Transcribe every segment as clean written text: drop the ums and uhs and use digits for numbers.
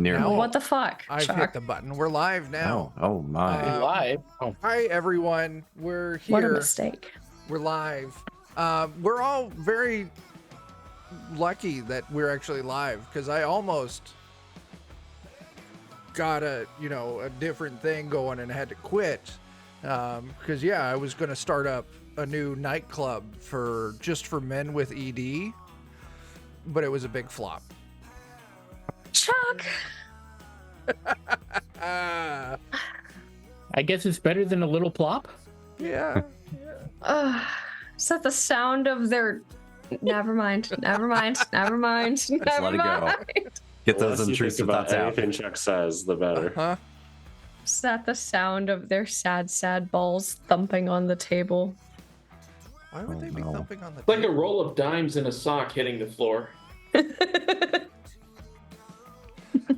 Nearly. Now What the fuck? I've Chuck? hit the button. We're live now. Oh my. Live. Oh, Hi, everyone. We're What a here. mistake. We're live. We're all very lucky that we're actually live because I almost got a different thing going and had to quit. Because I was going to start up a new nightclub for men with ED, but it was a big flop. Chuck! Ah, I guess it's better than a little plop. yeah. Is that the sound of their... Never mind. Never mind. Never mind. Never let it go. mind. Get The those less you intrusive think about thoughts out. anything Chuck says, the better. Huh? Is that the sound of their sad, sad balls thumping on the table? Why would Oh, they be no. thumping on the It's like a table? roll of dimes in a sock hitting the floor.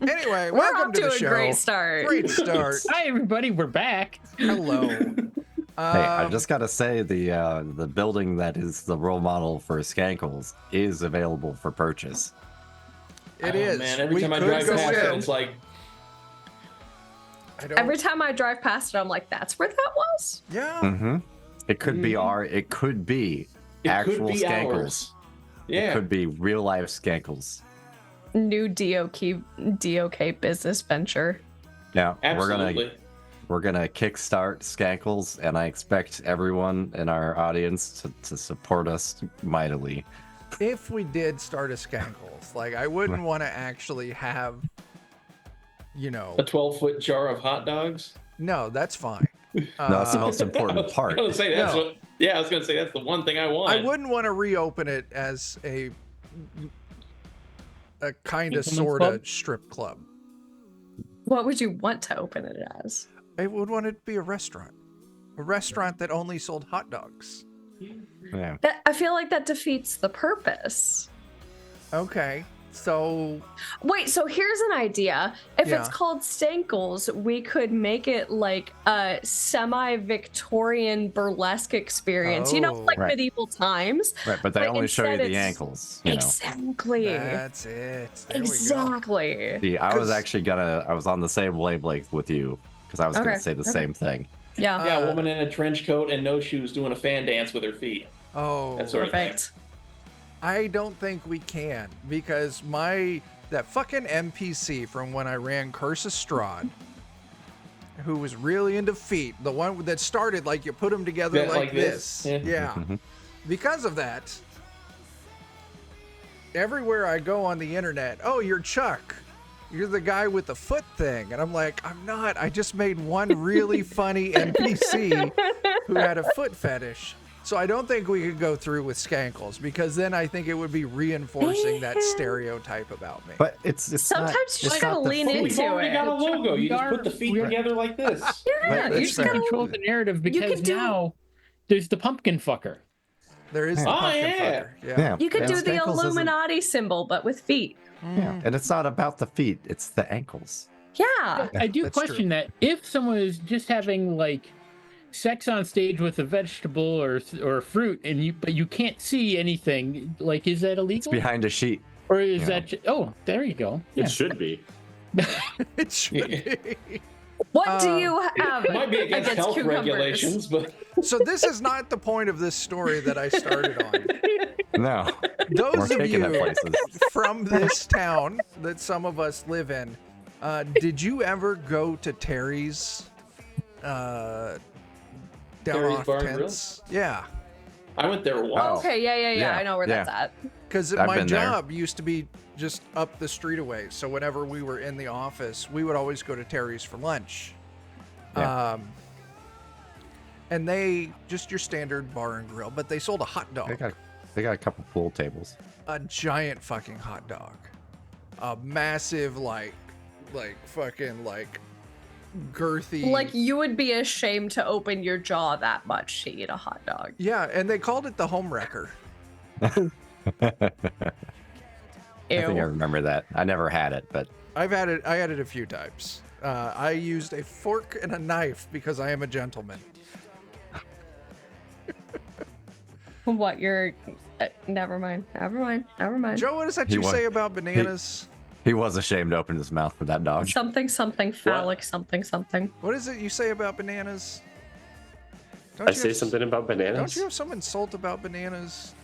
Anyway, We're welcome off to to the a show. great start. Great start. Hi, everybody. We're back. Hello. Hey, I just gotta say the building that is the role model for Skankles is available for purchase. It Oh, is. Man, every We time I could drive go past it, in. it's like, I don't. Every time I drive past it, I'm like, that's where that was? Yeah. Mm-hmm. It could be it could be it actual could be Skankles. ours. It Yeah. could be real life Skankles. New DOK business venture. Now Absolutely. we're gonna kickstart Skankles, and I expect everyone in our audience to support us mightily. If we did start a Skankles, like I wouldn't want to actually have, A 12-foot jar of hot dogs. no, that's fine. No, that's the most important part. I was gonna say that's No. what. Yeah, I was gonna say that's the one thing I want. I wouldn't want to reopen it as a kind of Gentleman's sort club? of strip club. What would you want to open it as? I would want it to be a restaurant that only sold hot dogs. Yeah. That I feel like that defeats the purpose. Okay, so Wait, so here's an idea. If Yeah. it's called Stankles, we could make it like a semi-Victorian burlesque experience. Oh. Like Right. medieval times. Right, but they But only show you instead the it's- ankles. You know. Exactly. that's it. There we go. Exactly. See, I was 'Cause- actually I was on the same wavelength with you because I was Okay, gonna say the okay. same thing. Yeah. Yeah, a woman in a trench coat and no shoes doing a fan dance with her feet. Oh, That sort of thing. Perfect. I don't think we can because that fucking NPC from when I ran Curse of Strahd, who was really into feet, the one that started like you put them together Yeah, like like this. this? Yeah. Mhm. Because of that, everywhere I go on the internet, oh, you're Chuck. You're the guy with the foot thing. And I'm like, I'm not. I just made one really funny NPC who had a foot fetish. So I don't think we could go through with Skankles because then I think it would be reinforcing that stereotype about me. But it's Sometimes not, you just it's gotta not the lean feet. into We've already it. got a logo. You just We put the are- feet we are- together like this. Yeah, But you it's just fair. gotta Control the narrative could because do- now there's the pumpkin fucker. There is the Oh, pumpkin yeah. fucker. Yeah, you could and do the Skankles isn't- Illuminati symbol, but with feet. Yeah, and it's not about the feet; it's the ankles. Yeah. I do That's question true. that if someone is just having like sex on stage with a vegetable or fruit, but you can't see anything, like is that It's illegal? behind a sheet. Or is Yeah. that? Oh, there you go. Yeah. It should be. It should be. What do you have It might be against health cucumbers? regulations, but So this is not the point of this story that I started on. No, Those we're of taking it you places. from this town that some of us live in, did you ever go to Terry's down Terry's off Bar and Grill? Tents? Yeah, I went there once. Oh. Okay, yeah. Yeah, I know where that's at. because I've my been there. job used to be just up the street away. So whenever we were in the office, we would always go to Terry's for lunch. Yeah. And they just your standard bar and grill, but they sold a hot dog. They got a couple pool tables. A giant fucking hot dog, a massive like fucking like girthy. Like you would be ashamed to open your jaw that much to eat a hot dog. Yeah, and they called it the home wrecker. I think I Ew. remember that. I never had it, but I've had it. I had it a few times. I used a fork and a knife because I am a gentleman. What you're? Never mind. Joe, what does that He you wa- say about bananas? He was ashamed to open his mouth for that dog. Something phallic something. What is it you say about bananas? I say something about bananas? Don't you have some insult about bananas?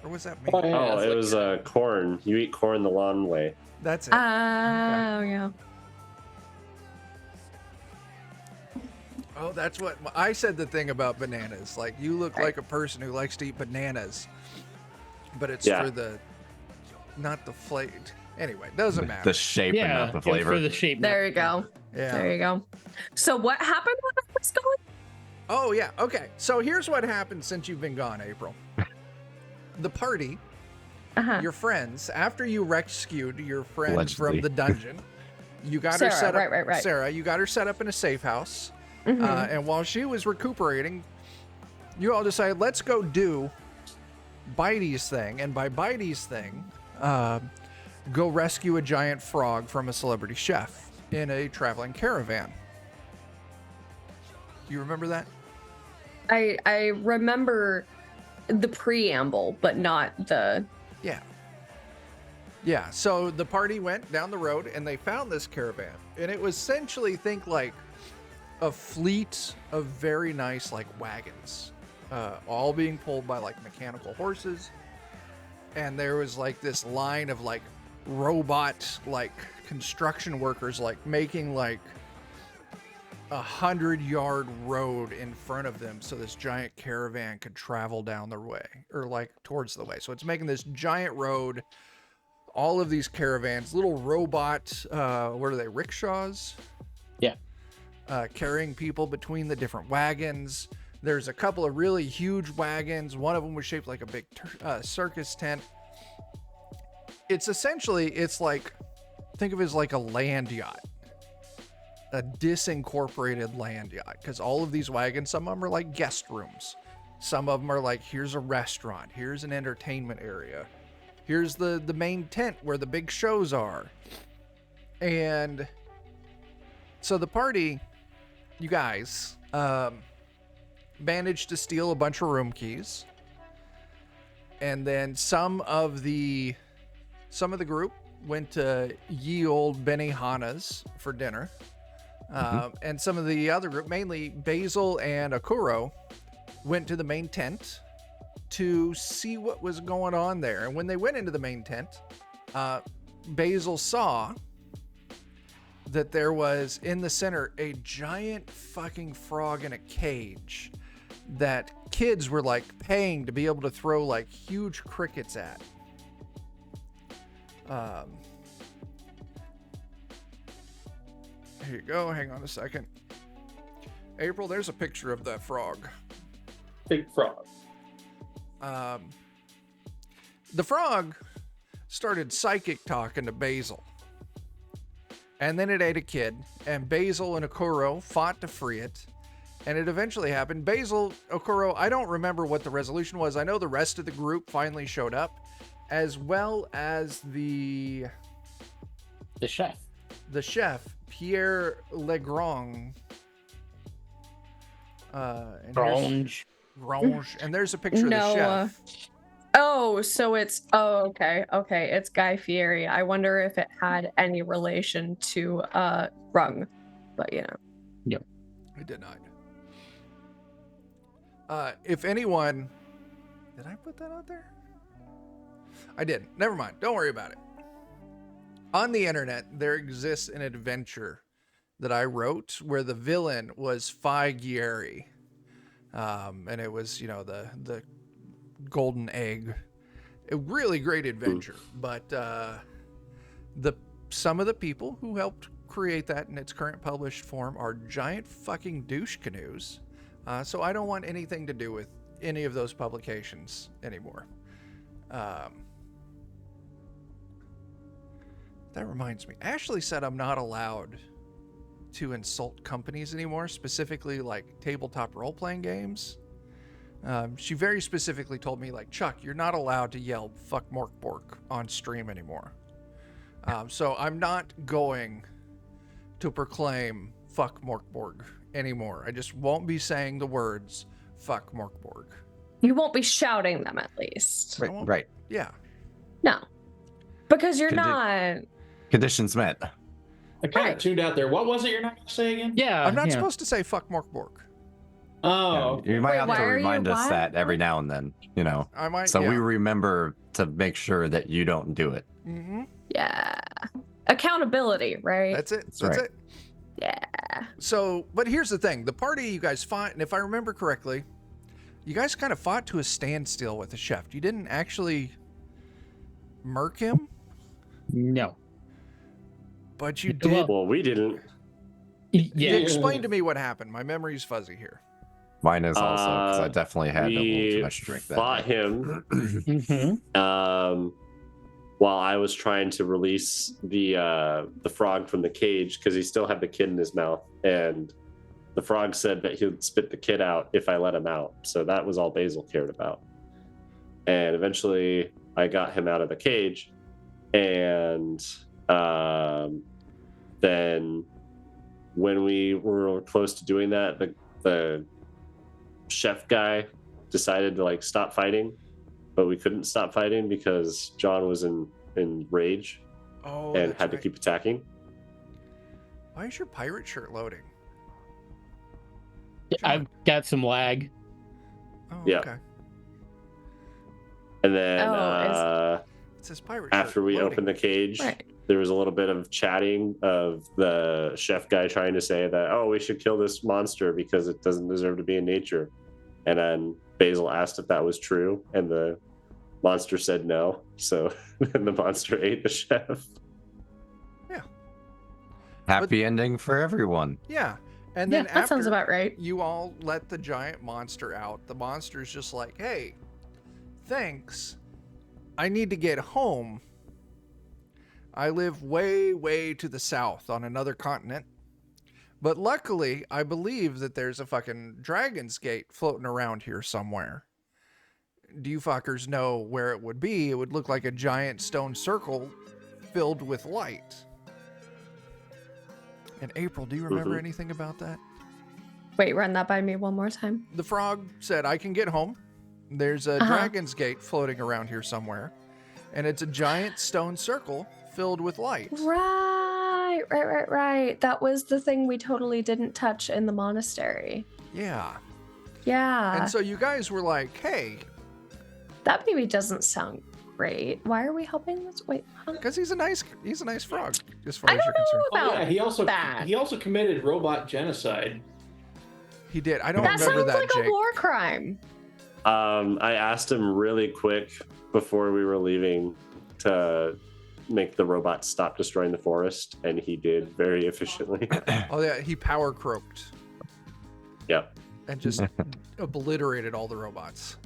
Or was that me? Oh, yeah, Oh, it's it like- was corn. You eat corn the long way. That's it. Oh, yeah. Oh, that's what I said. The thing about bananas, like you look like a person who likes to eat bananas, but it's Yeah. for the, not the flavor. Anyway, doesn't matter. The shape and Yeah, not the it was flavor. for the shape. There you go. Yeah. There you go. So what happened when I was gone? Oh yeah. Okay. So here's what happened since you've been gone, April. The party, your friends, after you rescued your friends Allegedly. from the dungeon, you got her Sarah, set up. right. Sarah, you got her set up in a safe house. And while she was recuperating, you all decided, let's go do Bitey's thing. And by Bitey's thing, go rescue a giant frog from a celebrity chef in a traveling caravan. You remember that? I remember the preamble, but not the. Yeah. Yeah. So the party went down the road and they found this caravan. And it was essentially, think like a fleet of very nice like wagons, all being pulled by like mechanical horses. And there was like this line of like robot like construction workers like making like 100-yard road in front of them so this giant caravan could travel down the way or like towards the way. So it's making this giant road, all of these caravans, little robot what are they, rickshaws? Yeah. Carrying people between the different wagons. There's a couple of really huge wagons. One of them was shaped like a big circus tent. It's essentially, it's like, think of it as like a land yacht, a disincorporated land yacht, because all of these wagons, some of them are like guest rooms. Some of them are like, here's a restaurant, here's an entertainment area, here's the main tent where the big shows are. And so the party, you guys, managed to steal a bunch of room keys. And then some of the group went to ye old Benihana's for dinner. And some of the other group, mainly Basil and Akuro, went to the main tent to see what was going on there. And when they went into the main tent, Basil saw that there was in the center a giant fucking frog in a cage that kids were like paying to be able to throw like huge crickets at. Here you go. Hang on a second. April, there's a picture of that frog. Big frog. The frog started psychic talking to Basil. And then it ate a kid, and Basil and Okuro fought to free it. And it eventually happened. Basil, Okuro, I don't remember what the resolution was. I know the rest of the group finally showed up, as well as the chef. The chef, Pierre Legrand. Grange. And there's a picture of the chef. Oh, so it's okay. It's Guy Fieri. I wonder if it had any relation to Rung, but you know. Yep. It did not. If anyone, did I put that out there? I didn't. Never mind. Don't worry about it. On the internet, there exists an adventure that I wrote where the villain was Figieri. And it was, you know, the golden egg. A really great adventure. But some of the people who helped create that in its current published form are giant fucking douche canoes. So I don't want anything to do with any of those publications anymore. That reminds me. Ashley said I'm not allowed to insult companies anymore, specifically like tabletop role-playing games. She very specifically told me, like, Chuck, you're not allowed to yell "fuck Morkborg" on stream anymore. So I'm not going to proclaim "fuck Morkborg" anymore. I just won't be saying the words "fuck Morkborg." You won't be shouting them, at least. Right. Yeah. No, because you're not. Conditions met. I kind of tuned out there. What was it you're not going to say again? Yeah. I'm not yeah. supposed to say fuck Mark Bork. Oh. You might Wait, have why to are you- remind us why? that every now and then, you know. I might. So yeah. we remember to make sure that you don't do it. Mm-hmm. Yeah. Accountability, right? That's it. That's That's right. it. Yeah. So, but here's the thing: the party you guys fought, and if I remember correctly, you guys kind of fought to a standstill with the chef. You didn't actually murk him, No. but you did. Well, Well, we didn't. Yeah. Explain to me what happened. My memory's fuzzy here. Mine is also because I definitely had a little too We much to drink that fought night. him Mhm. while I was trying to release the frog from the cage because he still had the kid in his mouth, and the frog said that he would spit the kid out if I let him out. So that was all Basil cared about. And eventually, I got him out of the cage, and then when we were close to doing that, the chef guy decided to like stop fighting, but we couldn't stop fighting because John was in rage Oh, and that's had to right. keep attacking. Why is your pirate shirt loading? I've got some lag. Oh, Yeah. okay. And then Oh, It says pirate after shirt we loading. opened the cage, Right. there was a little bit of chatting of the chef guy trying to say that, oh, we should kill this monster because it doesn't deserve to be in nature. And then Basil asked if that was true, and the monster said no. So then the monster ate the chef. Happy ending for everyone. Yeah. And Yeah, then that after sounds about right. you all let the giant monster out, the monster's just like, hey, thanks. I need to get home. I live way, way to the south on another continent. But luckily, I believe that there's a fucking Dragon's Gate floating around here somewhere. Do you fuckers know where it would be? It would look like a giant stone circle filled with light. And April, do you remember anything about that? Wait, run that by me one more time. The frog said, I can get home. There's a Dragon's Gate floating around here somewhere. And it's a giant stone circle filled with light. Right. That was the thing we totally didn't touch in the monastery. Yeah. Yeah. And so you guys were like, hey, that maybe doesn't sound great. Why are we helping this? Wait, huh? because he's a nice frog, as far I as you're don't concerned. know Oh, about yeah, that. he also committed robot genocide. He did. I don't That remember sounds that, like Jake. a war crime. I asked him really quick before we were leaving to make the robot stop destroying the forest, and he did very efficiently. Oh, yeah, he power croaked Yep. and just obliterated all the robots.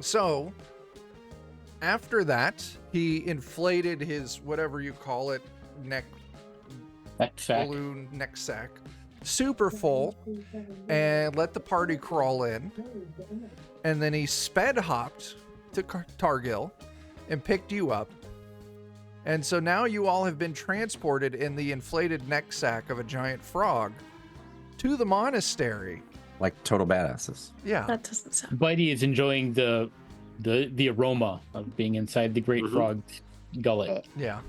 So, after that, he inflated his, whatever you call it, balloon neck sack, super full, and let the party crawl in. And then he sped hopped to Targil and picked you up. And so now you all have been transported in the inflated neck sack of a giant frog to the monastery. Like total badasses. Yeah. That doesn't sound. Bitey is enjoying the aroma of being inside the great frog's gullet. Yeah.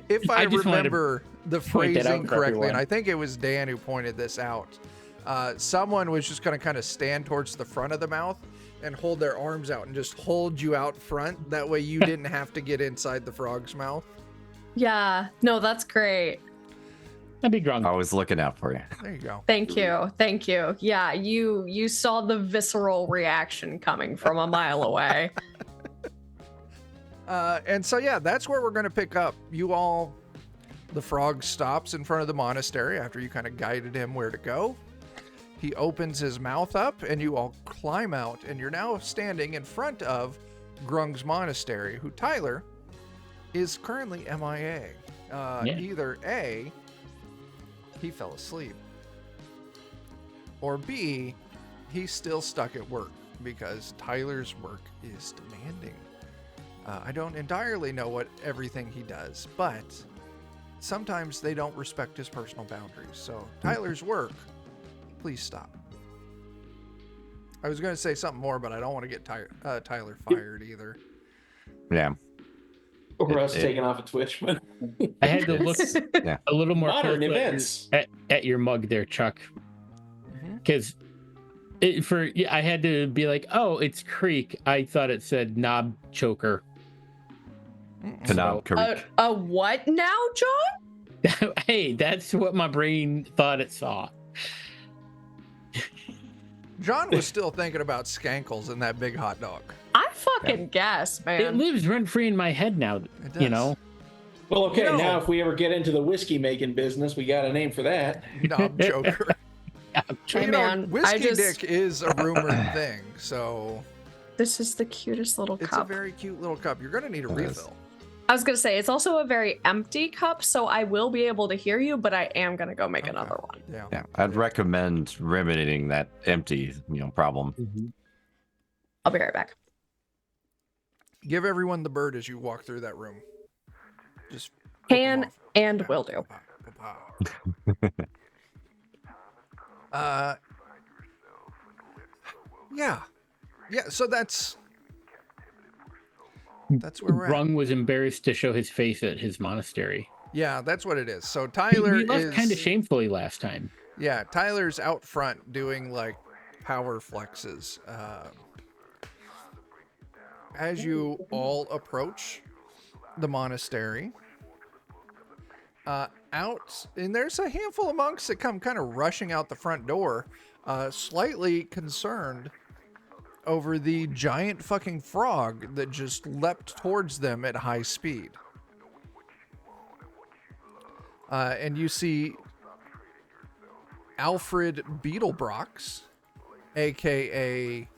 If I I just wanted to remember the point that out phrasing for correctly, everyone. and I think it was Dan who pointed this out, someone was just going to kind of stand towards the front of the mouth and hold their arms out and just hold you out front. That way you didn't have to get inside the frog's mouth. Yeah. No, that's great. I'd be drunk. Always looking out for you. There you go. Thank you. Yeah, you saw the visceral reaction coming from a mile away. And so, yeah, that's where we're going to pick up. The frog stops in front of the monastery after you kind of guided him where to go. He opens his mouth up and you all climb out, and you're now standing in front of Grung's monastery, who Tyler is currently MIA. Either A, he fell asleep, or B, he's still stuck at work because Tyler's work is demanding. I don't entirely know what everything he does, but sometimes they don't respect his personal boundaries. So Tyler's work, please stop. I was going to say something more, but I don't want to get Tyler fired either. Yeah. Or us taking off a Twitch. But I had to look a little more modern closely events at your mug there, Chuck, because I had to be like, oh, it's Creek. I thought it said Knob Choker. Knob Creek. A what now, John? Hey, that's what my brain thought it saw. John was still thinking about skankles and that big hot dog. I fucking guess, man. It lives rent free in my head now. You know. Well, okay. You know, now, if we ever get into the whiskey making business, we got a name for that. Knob Joker. Hey, You man, know, whiskey dick is a rumored thing, so this is the cutest little it's cup. a very cute little cup. You're gonna need a refill. I was gonna say it's also a very empty cup, so I will be able to hear you, but I am gonna go make another one. Yeah. I'd recommend remedying that empty, problem. I'll be right back. Give everyone the bird as you walk through that room. Just Can and will do. Yeah. So that's where we're at. Brung was embarrassed to show his face at his monastery. Yeah, that's what it is. So Tyler he left is kind of shamefully last time. Yeah, Tyler's out front doing like power flexes. As you all approach the monastery, and there's a handful of monks that come kind of rushing out the front door, slightly concerned over the giant fucking frog that just leapt towards them at high speed. And you see Alfred Beetlebrox, aka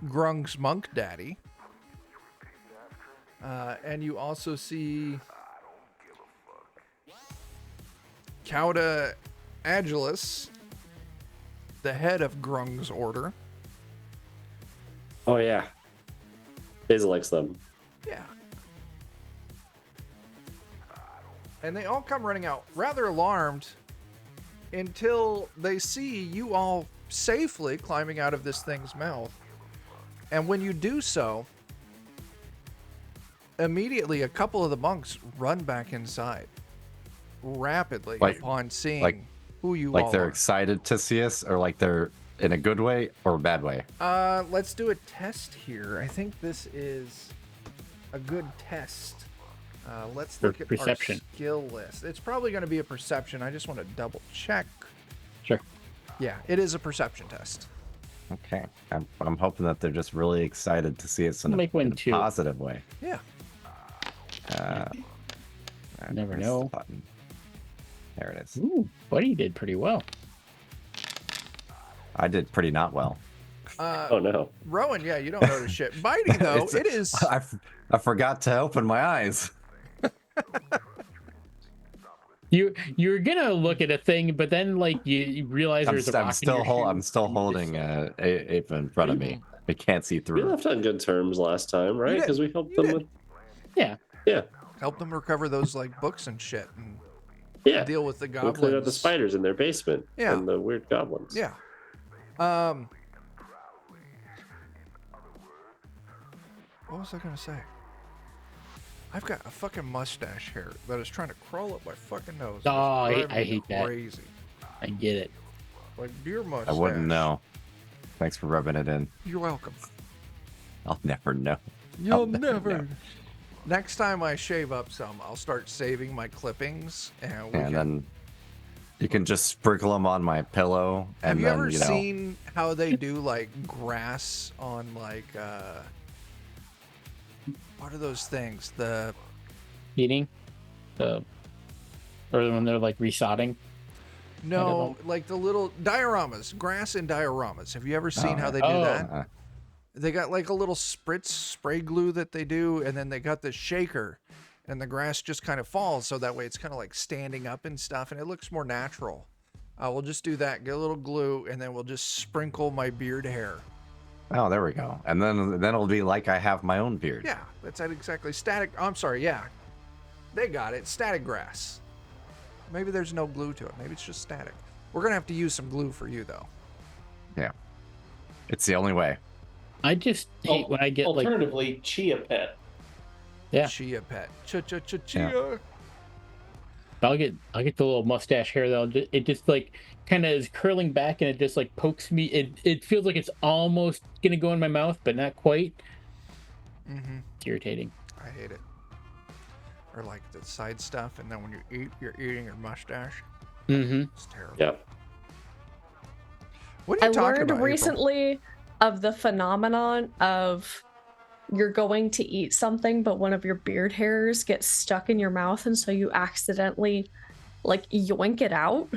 Grung's monk daddy. And you also see Cauda Agilus, the head of Grung's order. Oh yeah, Hazel likes them. Yeah. And they all come running out, rather alarmed, until they see you all safely climbing out of this thing's mouth. And when you do so, immediately a couple of the monks run back inside, rapidly, upon seeing who you all they're are. excited to see us, or like they're in a good way or a bad way? Let's do a test here. I think this is a good test. Let's look at perception. our skill list. It's probably going to be a perception. I just want to double check. Sure. Yeah, it is a perception test. Okay. I'm hoping that they're just really excited to see us in Make a one too. positive way. Yeah. Never Press know. the button. There it is. Ooh, Buddy did pretty well. I did pretty not well. Oh no, Rowan, yeah, you don't notice shit. Bitey, though, it is... I forgot to open my eyes. You're gonna look at a thing, but then like you realize there's a rock I'm still in your shoe. I'm still holding ape in front of me. I can't see we through. left on good terms last time, right? did. Because we helped You them did. with. Yeah. Yeah. Help them recover those, like, books and shit and Yeah. deal with the We goblins. cleared out the spiders in their basement. Yeah. And the weird goblins. Yeah. What was I going to say? I've got a fucking mustache hair that is trying to crawl up my fucking nose. Oh, It's I driving me hate that. Crazy. I get it. Like, dear I mustache. wouldn't know. Thanks for rubbing it in. You're welcome. I'll never know. You'll never know. Next time I shave up some, I'll start saving my clippings, and Then you can just sprinkle them on my pillow, and Have you then ever you know. seen how they do like grass on like what are those things? The Eating, or when they're like resodding. no, like the little dioramas, grass in dioramas. Have you ever seen how they do that? Uh, They got like a little spray glue that they do, and then they got the shaker, and the grass just kind of falls, so that way it's kind of like standing up and stuff, and it looks more natural. We'll just do that, get a little glue, and then we'll just sprinkle my beard hair. oh, there we go. And then it'll be like I have my own beard. Yeah, that's it exactly. Static, I'm sorry, yeah. They got it, static grass. Maybe there's no glue to it. Maybe it's just static. We're going to have to use some glue for you, though. Yeah. It's the only way. I just hate when I get like Alternatively, Chia Pet. Yeah. Chia pet. Chia. Yeah. I'll get the little mustache hair though. It just like kind of is curling back, and it just like pokes me. It feels like it's almost gonna go in my mouth, but not quite. Mm-hmm. It's irritating. I hate it. Or like the side stuff, and then when you eat, you're eating your mustache. Mm-hmm. It's terrible. Yeah. What are you I talking learned about, April? recently of the phenomenon of you're going to eat something, but one of your beard hairs gets stuck in your mouth, and so you accidentally like yoink it out.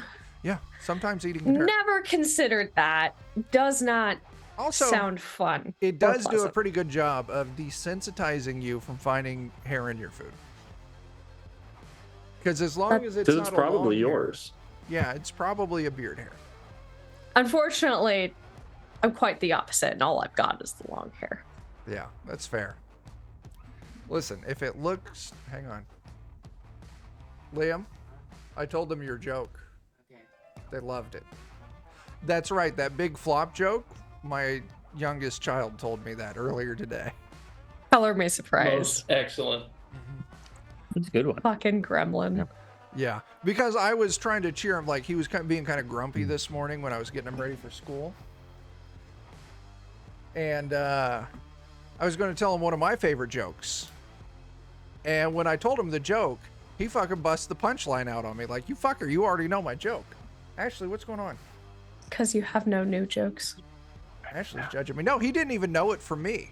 Yeah, sometimes eating good hair. Never considered that. Does not Also, sound fun. it or does do a pleasant. pretty good job of desensitizing you from finding hair in your food. Because as long as it's Because not it's a long probably hair- yours. Yeah, it's probably a beard hair. Unfortunately, I'm quite the opposite, and all I've got is the long hair. Yeah, that's fair. Listen, if it looks... Hang on. Liam, I told them your joke. They loved it. That's right, that big flop joke, my youngest child told me that earlier today. Color me surprised. Most excellent. That's a good one. Fucking gremlin. Yeah, because I was trying to cheer him, like he was being kind of grumpy this morning when I was getting him ready for school. And I was going to tell him one of my favorite jokes. And when I told him the joke, he fucking bust the punchline out on me. Like, you fucker, you already know my joke. Ashley, what's going on? Because you have no new jokes. Ashley's judging me. No, he didn't even know it from me.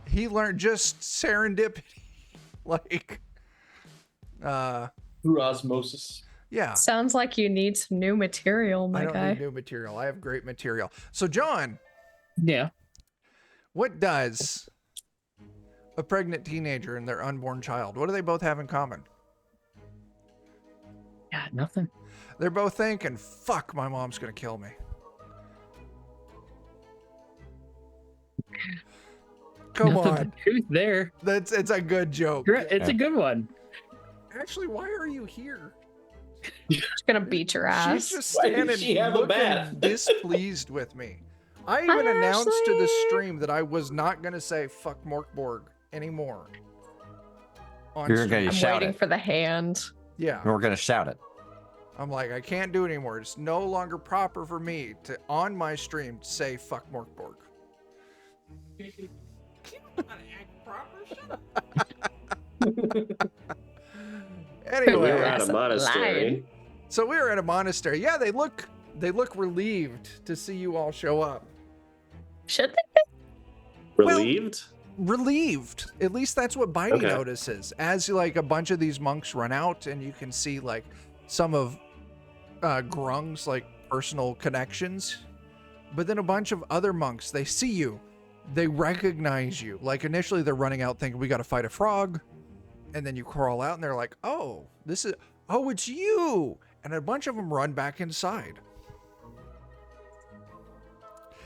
He learned just serendipity. Like, Through osmosis. yeah. Sounds like you need some new material, I my don't guy. need new material. I have great material. So, John, Yeah. what does a pregnant teenager and their unborn child, what do they both have in common? Yeah. Nothing. They're both thinking, fuck, my mom's going to kill me. Come Nothing on. but truth there. It's a good joke. It's a good one. Actually, why are you here? She's gonna beat your ass. She's just Why did standing she have a looking bat? displeased with me. I even Hi, announced to the Ashley. stream that I was not going to say fuck Morkborg anymore. On You're stream. gonna I'm shout waiting it. for the hand. Yeah. We're gonna shout it. I'm like, I can't do it anymore. It's no longer proper for me to, on my stream, to say fuck Morkborg. We were Anyway, at a That's a monastery. line. so we were at a monastery. Yeah, they look relieved to see you all show up. Should they? Relieved? Relieved. At least that's what Bitey Okay. notices. As like a bunch of these monks run out, and you can see like some of Grung's like personal connections, but then a bunch of other monks, they see you, they recognize you. Like initially they're running out thinking we got to fight a frog, and then you crawl out and they're like, oh, it's you, and a bunch of them run back inside.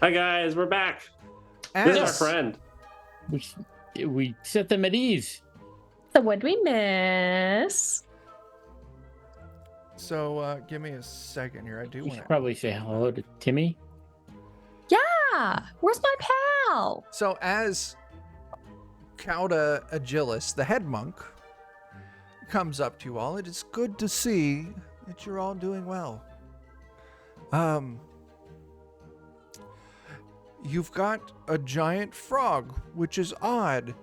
Hi guys, we're back. This is our As friend. We set them at ease. So what'd we miss? so give me a second here. I do We want should to. probably say hello to Timmy. Yeah. Where's my pal? So as Cauda Agilis, the head monk, comes up to you all, it is good to see that you're all doing well. You've got a giant frog, which is odd,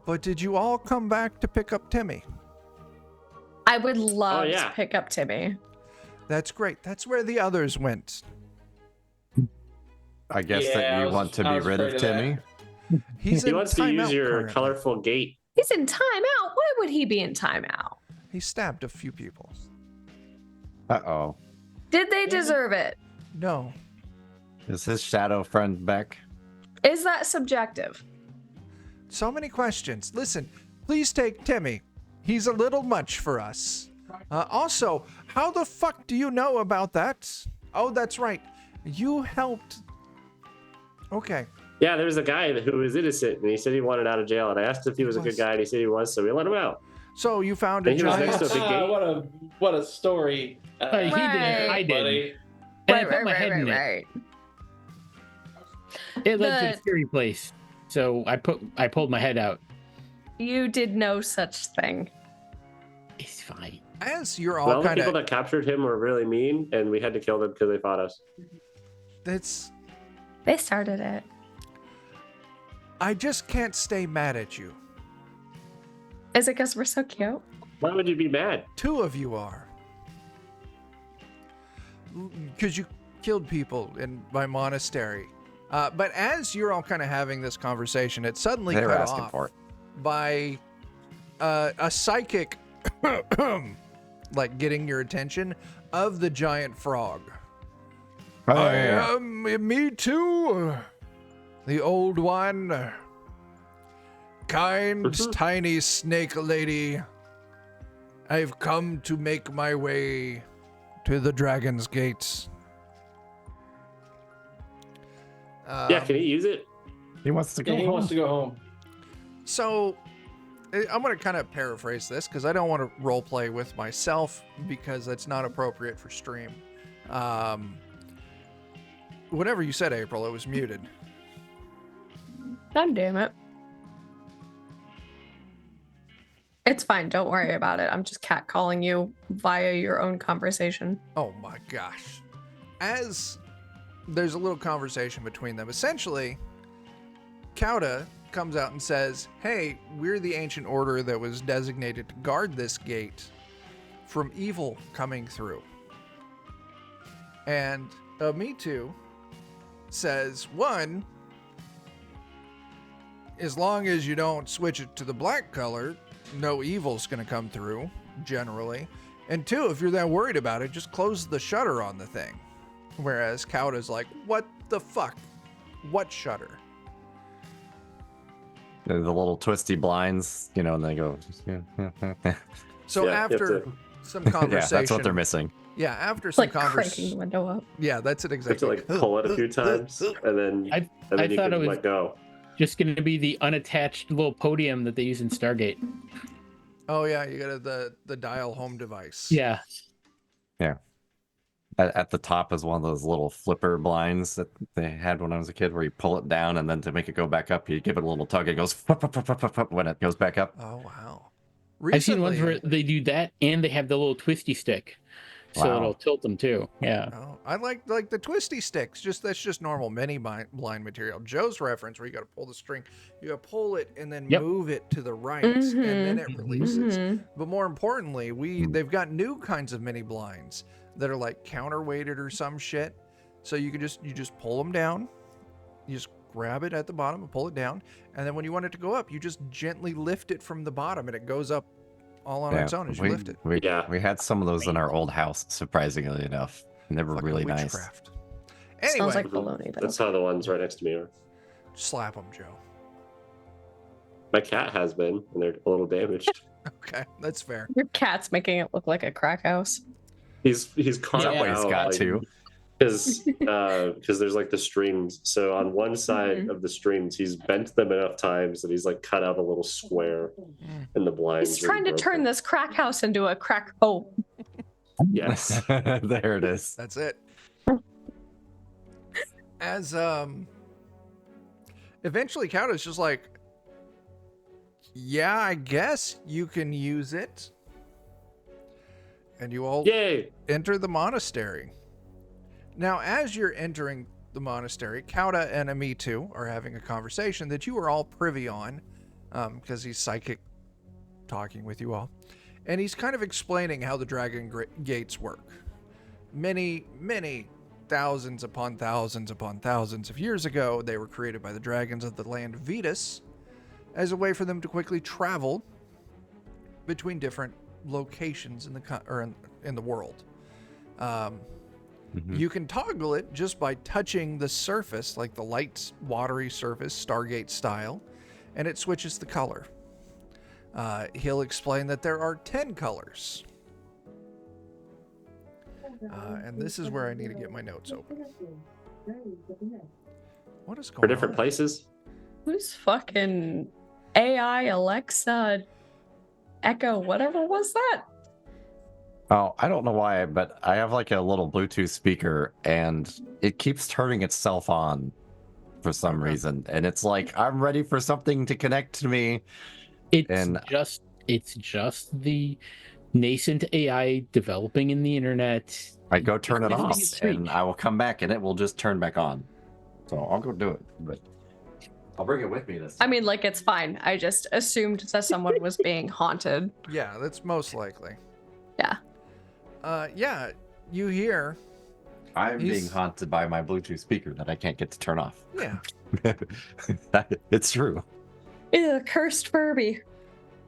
but did you all come back to pick up Timmy? I would love yeah. to pick up Timmy. That's great. That's where the others went. I guess Yeah, that I you was- want to I be was rid of afraid of that. Timmy. He's He in wants to use timeout your currently. colorful gate. He's in timeout. Why would he be in timeout? He stabbed a few people. Uh-oh. Did they deserve it? No. Is his shadow friend back? Is that subjective? So many questions. Listen, please take Timmy. He's a little much for us. Also, how the fuck do you know about that? Oh, that's right. You helped. Okay. Yeah, there was a guy who was innocent, and he said he wanted out of jail. And I asked if he was a good guy, and he said he was, so we let him out. So you found a And he was giant. next to a big gate. What a story. He did it. I did. Buddy. And I put my head in it. right. It led to The- a scary place. So I pulled my head out. You did no such thing. It's fine. As you're Well, all the kind people of, that captured him were really mean, and we had to kill them because they fought us. They started it. I just can't stay mad at you. Is it because we're so cute? Why would you be mad? 2 of you are. Because you killed people in my monastery. But as you're all kind of having this conversation, it suddenly They were cut asking off for it. by a psychic, like getting your attention, of the giant frog. Oh, I yeah. am me too, the old one. Kind, tiny snake lady. I've come to make my way to the dragon's gates. Yeah, can he use it? He wants to go Yeah, he home. wants to go home. So, I'm going to kind of paraphrase this because I don't want to role play with myself because that's not appropriate for stream. Whatever you said, April, it was muted. God damn it. It's fine. Don't worry about it. I'm just catcalling you via your own conversation. Oh my gosh. As there's a little conversation between them, essentially, Kauda comes out and says, hey, we're the ancient order that was designated to guard this gate from evil coming through. And Me Too says, 1, as long as you don't switch it to the black color, no evil's going to come through, generally. And 2, if you're that worried about it, just close the shutter on the thing. Whereas Kauda's like, what the fuck? What shutter? The little twisty blinds, and they go. So Yeah, you have after to- some Yeah, conversation... that's what they're missing. Yeah, after It's some like cranking the window up. Yeah, that's it You have to exactly. like pull it a few times, and then I you thought can it was let go. just going to be the unattached little podium that they use in Stargate. Oh yeah, you got the dial home device. Yeah. At the top is one of those little flipper blinds that they had when I was a kid, where you pull it down and then to make it go back up, you give it a little tug. It goes when it goes back up. Oh wow. I've seen ones where Recently- they do that and they have the little twisty stick. So Wow. it'll tilt them too. Yeah. Oh, I like the twisty sticks. That's just normal mini blind material. Joe's reference, where you got to pull the string, you got to pull it and then Yep. move it to the right, and then it releases. Mhm. But more importantly, they've got new kinds of mini blinds that are like counterweighted or some shit. So you just pull them down, you just grab it at the bottom and pull it down, and then when you want it to go up, you just gently lift it from the bottom, and it goes up all on its own as you lift it. We had some of those in our old house, surprisingly enough, and they were Fucking really nice. witchcraft. Anyway, Smells like baloney though. That's how the ones right next to me are. slap them, Joe. My cat has been, and they're a little damaged. Okay, that's fair. Your cat's making it look like a crack house. He's carved Somebody's out, got like, to. because there's like the strings. So on one side of the strings, he's bent them enough times that he's like cut out a little square in the blinds. He's trying to turn this crack house into a crack hole. Yes. There it is. That's it. As eventually Kauda's just like, yeah, I guess you can use it. And you all Yay! enter the monastery. Now, as you're entering the monastery, Kauda and Amitu are having a conversation that you are all privy on, because he's psychic talking with you all. And he's kind of explaining how the dragon gates work. Many, many thousands upon thousands upon thousands of years ago, they were created by the dragons of the land Vetus as a way for them to quickly travel between different locations in the world. You can toggle it just by touching the surface, like the light, watery surface, Stargate style, and it switches the color. He'll explain that there are 10 colors. And this is where I need to get my notes open. What is going on? For different places. Who's fucking AI Alexa Echo whatever was that? Oh, I don't know why, but I have like a little Bluetooth speaker and it keeps turning itself on for some reason. And it's like, I'm ready for something to connect to me. It's just the nascent AI developing in the internet. I go turn it Everything off, is and reach. I will come back, and it will just turn back on. So I'll go do it, but I'll bring it with me this time. I mean, like, it's fine. I just assumed that someone was being haunted. Yeah, that's most likely. Yeah. Yeah, you hear. I'm being haunted by my Bluetooth speaker that I can't get to turn off. Yeah. It's true. Ew, cursed Furby.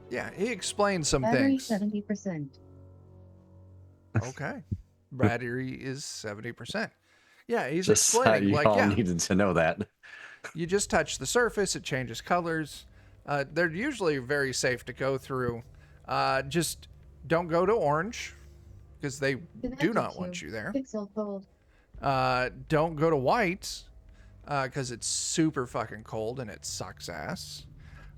Yeah, he explains some Battery things. 70%. Okay. Battery is 70%. Yeah, he's Just explaining, you like, all yeah, needed to know that. you just touch the surface, it changes colors. They're usually very safe to go through. Just don't go to orange, because they do not want you there. Pixel cold. Don't go to white, because it's super fucking cold and it sucks ass.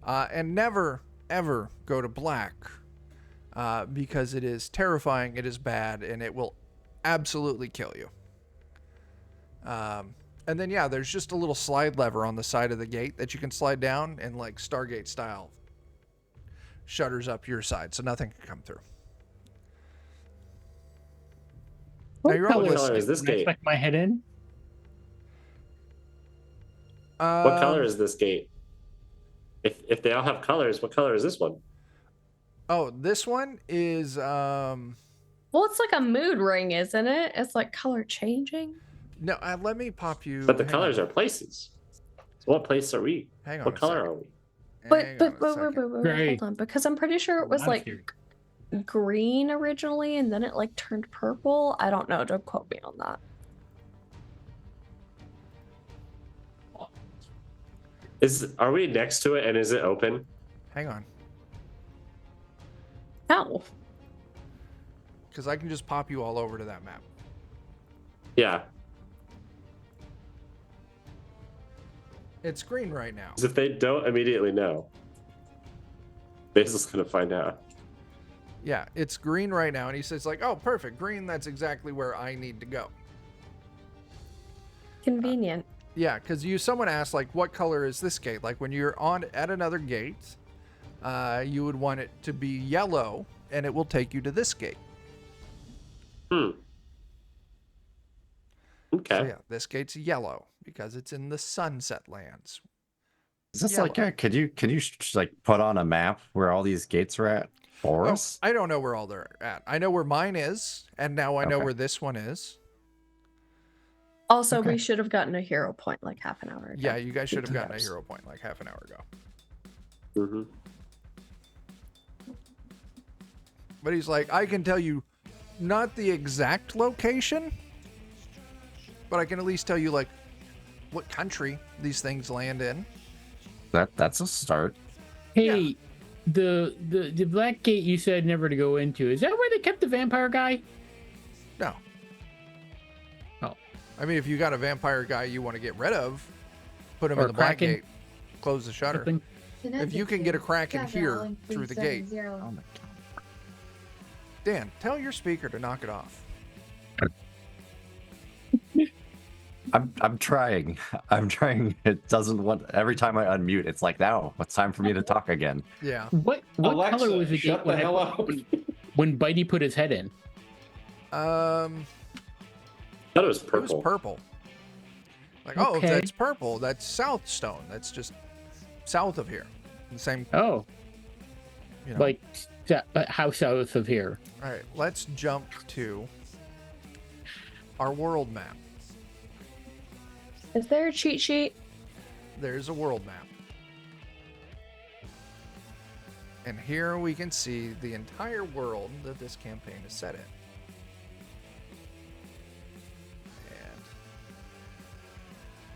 And never, ever go to black, because it is terrifying, it is bad, and it will absolutely kill you. And then, yeah, there's just a little slide lever on the side of the gate that you can slide down, and like Stargate style shutters up your side so nothing can come through. Now, you're all What color listening. is this Can I gate? stick my head in? What color is this gate? If they all have colors, what color is this one? Oh, this one is Well, it's like a mood ring, isn't it? It's like color changing. no. Let me pop you. But the hang colors on. are places. So what place are we? Hang on. What a color second. are we? But Hang but on a wait, second. Gray. hold on, because I'm pretty sure it was Not a like theory. green originally, and then it like turned purple. I don't know. Don't quote me on that. Are we next to it and is it open? Hang on, No. because I can just pop you all over to that map. Yeah. It's green right now. 'Cause if they don't immediately know, Basil's gonna find out. Yeah, it's green right now, and he says like, "Oh, perfect, green. That's exactly where I need to go." Convenient. Yeah, because someone asked like, "What color is this gate?" Like when you're on at another gate, you would want it to be yellow, and it will take you to this gate. Okay. So yeah, this gate's yellow because it's in the Sunset Lands. Is this Yellow. like can you like put on a map where all these gates are at for Oh, us? I don't know where all they're at. I know where mine is, and now I know Okay. where this one is. Also, Okay. we should have gotten a hero point like half an hour ago. Yeah, you guys should have gotten a Yes. hero point like half an hour ago. Mm-hmm. But he's like, I can tell you not the exact location, but I can at least tell you like what country these things land in. That's a start. Hey, the black gate you said never to go into. Is that where they kept the vampire guy? No. Oh. I mean, if you got a vampire guy you want to get rid of, put him Or in the black Kraken. gate, close the shutter. Something? If you can get a Kraken here through the gate. Oh my god. Dan, tell your speaker to knock it off. I'm trying. I'm trying. It doesn't want. Every time I unmute, it's like, now it's time for me to talk again. Yeah. What Alexa, color was the shut gate the hell up. when Bitey put his head in? I thought it was It purple. was purple. Like, oh, if Okay. that's purple, that's Southstone. That's just south of here. The same, Oh, you know. like how south of here? All right, let's jump to our world map. Is there a cheat sheet? There's a world map. And here we can see the entire world that this campaign is set in.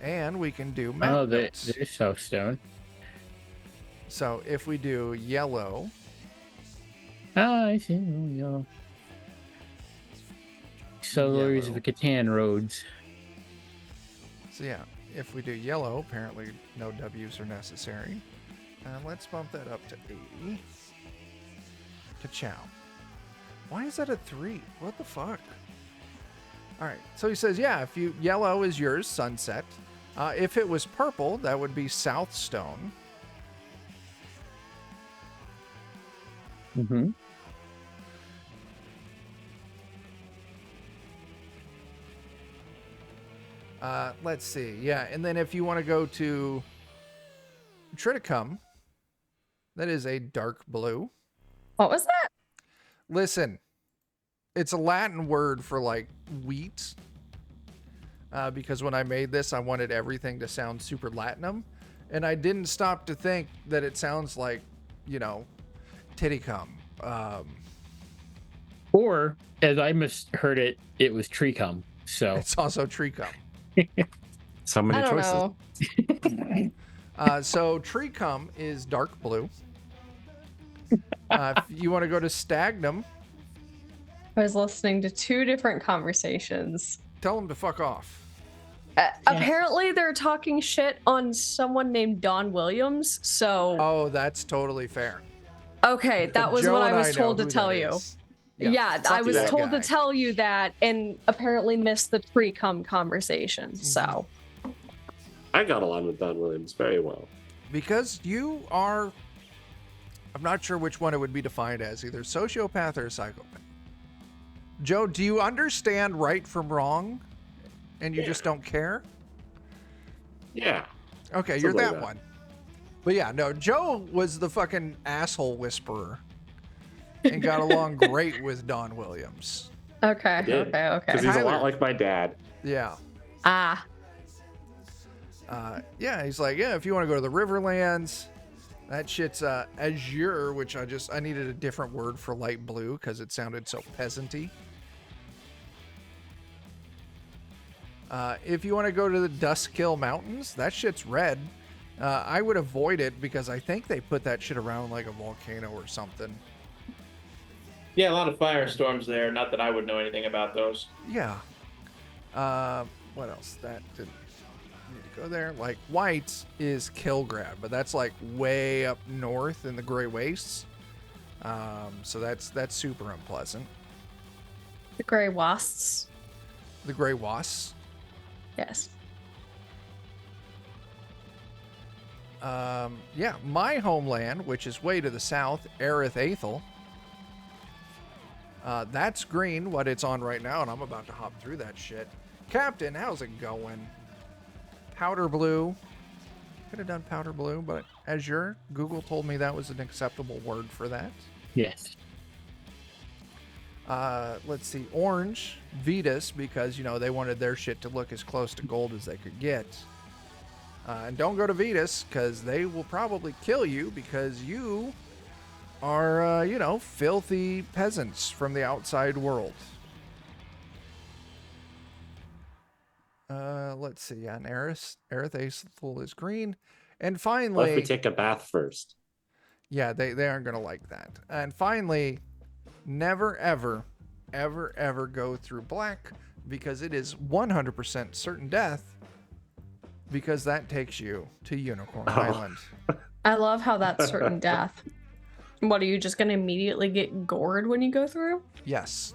And we can do map Oh, notes. there's Southstone. So if we do yellow, Oh, I see. Oh, yeah. Settlers of Yellow. Catan roads. so yeah, if we do yellow, apparently no W's are necessary. Let's bump that up to 80. Ka-chow. Why is that a 3? What the fuck? All right, so he says, yeah, if yellow is yours, Sunset. If it was purple, that would be Southstone. Mm-hmm. Let's see. Yeah, and then if you want to go to Triticum, that is a dark blue. What was that? Listen, it's a Latin word for like wheat. Because when I made this, I wanted everything to sound super Latinum. And I didn't stop to think that it sounds like, Titicum. Or, as I misheard it, it was Treecum. So It's also Treecum. So I many don't choices. know. So Treecum is dark blue. If you want to go to Stagnum, I was listening to 2 different conversations. tell them to fuck off. Apparently, they're talking shit on someone named Don Williams. So, Oh, that's totally fair. okay, that was Joe what I and was know told to who tell that you. is. Yeah, fuck I was that told guy. to tell you that, and apparently missed the pre-cum conversation. So, I got along with Don Williams very well. Because you are, I'm not sure which one it would be defined as, either sociopath or psychopath. Joe, do you understand right from wrong? And you just don't care? Yeah. Okay, you're Something that like that. one. But yeah, no, Joe was the fucking asshole whisperer and got along great with Don Williams. okay, did. okay. Because he's a Tyler. lot like my dad. Yeah. Ah, Yeah, he's like, yeah, if you want to go to the Riverlands, that shit's azure, which I needed a different word for light blue because it sounded so peasanty. If you want to go to the Duskkill Mountains, that shit's red. I would avoid it because I think they put that shit around like a volcano or something. Yeah, a lot of firestorms there. Not that I would know anything about those. Yeah. What else? That didn't need to go there. Like white is Kilgrad, but that's like way up north in the Grey Wastes. So that's super unpleasant. the gray wasps. The Grey Wasps. Yes. Yeah, my homeland, which is way to the south, Aerith Aethel. That's green, what it's on right now, and I'm about to hop through that shit. Captain, how's it going? Powder blue. Could have done powder blue, but azure. Google told me that was an acceptable word for that. yes. Let's see, orange, Vetus, because, they wanted their shit to look as close to gold as they could get. And don't go to Vetus, because they will probably kill you, because you are, filthy peasants from the outside world. Let's see, and Aerith Aethel is green. And What finally... if we take a bath first? Yeah, they aren't going to like that. And finally, never, ever, ever, ever go through black, because it is 100% certain death, because that takes you to Unicorn Island. I love how that's certain death. What, are you just going to immediately get gored when you go through? Yes.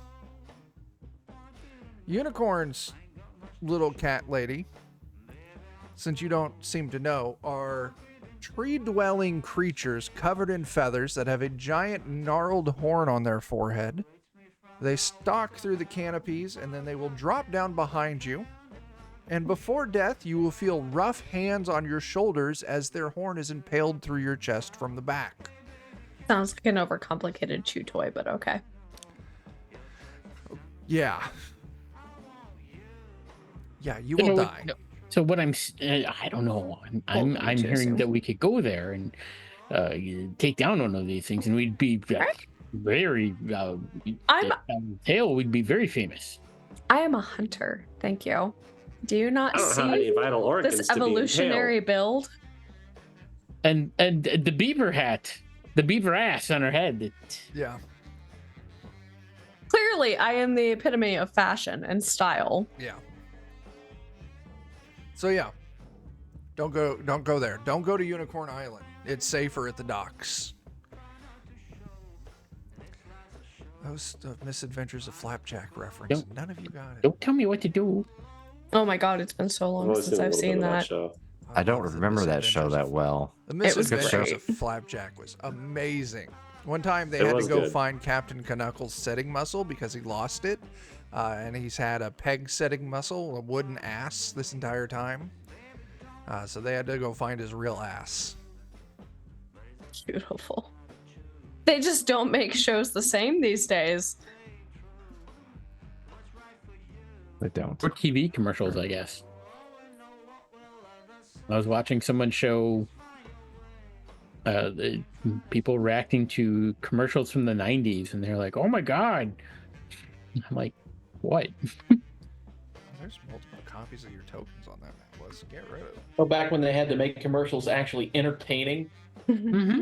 Unicorns, little cat lady, since you don't seem to know, are tree-dwelling creatures covered in feathers that have a giant gnarled horn on their forehead. They stalk through the canopies, and then they will drop down behind you. And before death, you will feel rough hands on your shoulders as their horn is impaled through your chest from the back. Sounds like an overcomplicated chew toy, but okay. Yeah. Yeah, you will die. So what I don't know. I'm hearing that we could go there and take down one of these things, and we'd be very. Tail, we'd be very famous. I am a hunter. Thank you. Do you not I don't have any see vital organs this to be evolutionary impaled. build? And the beaver hat, the beaver ass on her head. Yeah. Clearly, I am the epitome of fashion and style. Yeah. So yeah, don't go there. Don't go to Unicorn Island. It's safer at the docks. Those Misadventures of Flapjack reference. None of you got it. Don't tell me what to do. Oh my god, it's been so I've long only since a I've little bit seen of that. show. I don't remember that show that well. The It was Misadventures great. of Flapjack was amazing. One time they It had to was go good. find Captain Knuckles' setting muscle because he lost it. And he's had a peg setting muscle, a wooden ass, this entire time. So they had to go find his real ass. Beautiful. They just don't make shows the same these days. They don't. Or TV commercials, I guess. I was watching someone show the people reacting to commercials from the 90s, and they're like, oh my God. I'm like, what? There's multiple copies of your tokens on that map. Let's get rid of it. Well, back when they had to make commercials actually entertaining.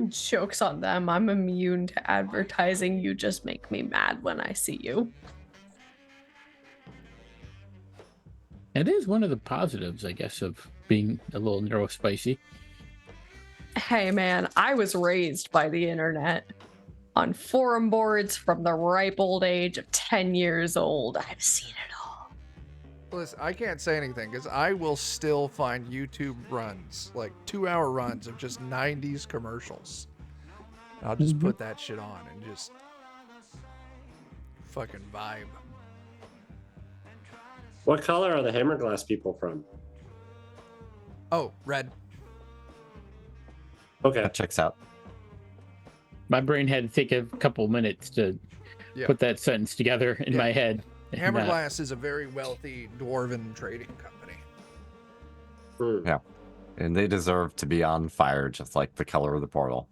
Jokes on them. I'm immune to advertising. You just make me mad when I see you. It is one of the positives, I guess, of being a little neurospicy. Hey man, I was raised by the internet on forum boards from the ripe old age of 10 years old. I've seen it all. Listen, I can't say anything because I will still find YouTube runs, like 2-hour runs of just 90s commercials. I'll just put that shit on and just fucking vibe. What color are the Hammerglass people from? Oh, red. Okay. That checks out. My brain had to take a couple minutes to put that sentence together in my head. Hammerglass is a very wealthy dwarven trading company. Yeah. And they deserve to be on fire, just like the color of the portal.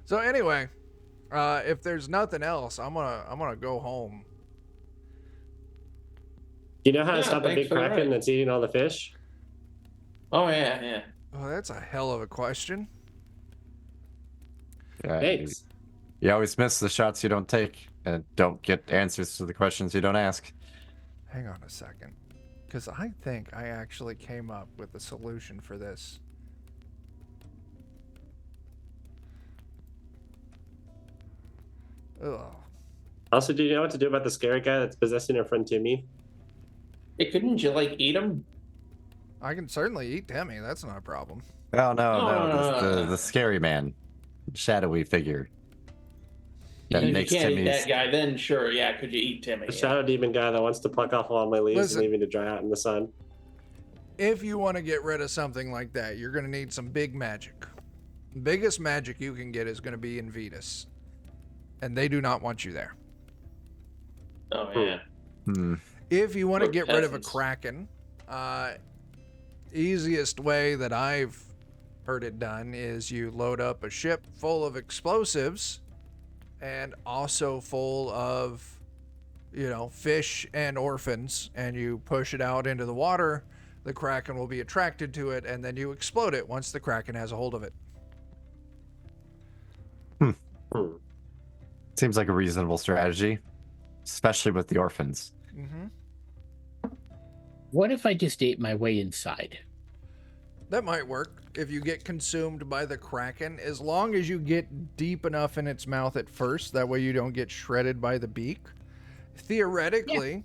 So anyway, if there's nothing else, I'm gonna go home. You know how to Yeah, stop a thanks big for the kraken ride. that's eating all the fish? Oh yeah. Oh, that's a hell of a question. Yeah, Thanks. you always miss the shots you don't take and don't get answers to the questions you don't ask. Hang on a second, because I think I actually came up with a solution for this. Ugh. Also, do you know what to do about the scary guy that's possessing our friend Timmy? Hey, couldn't you like eat them? I can certainly eat Demi. That's not a problem. Oh, no, No. the scary man. Shadowy figure. That If you makes can't eat Timmy's... that guy, then sure, yeah. Could you eat Timmy? The Yeah. shadow demon guy that wants to pluck off all my leaves Listen. and leave me to dry out in the sun. If you want to get rid of something like that, you're going to need some big magic. Biggest magic you can get is going to be in Vetus. And they do not want you there. Oh yeah. If you want to Or get rid of a peasants. kraken, easiest way that I've heard it done is you load up a ship full of explosives and also full of, fish and orphans, and you push it out into the water. The kraken will be attracted to it, and then you explode it once the kraken has a hold of it. Seems like a reasonable strategy, especially with the orphans. What if I just ate my way inside? That might work if you get consumed by the kraken, as long as you get deep enough in its mouth at first. That way you don't get shredded by the beak. Theoretically,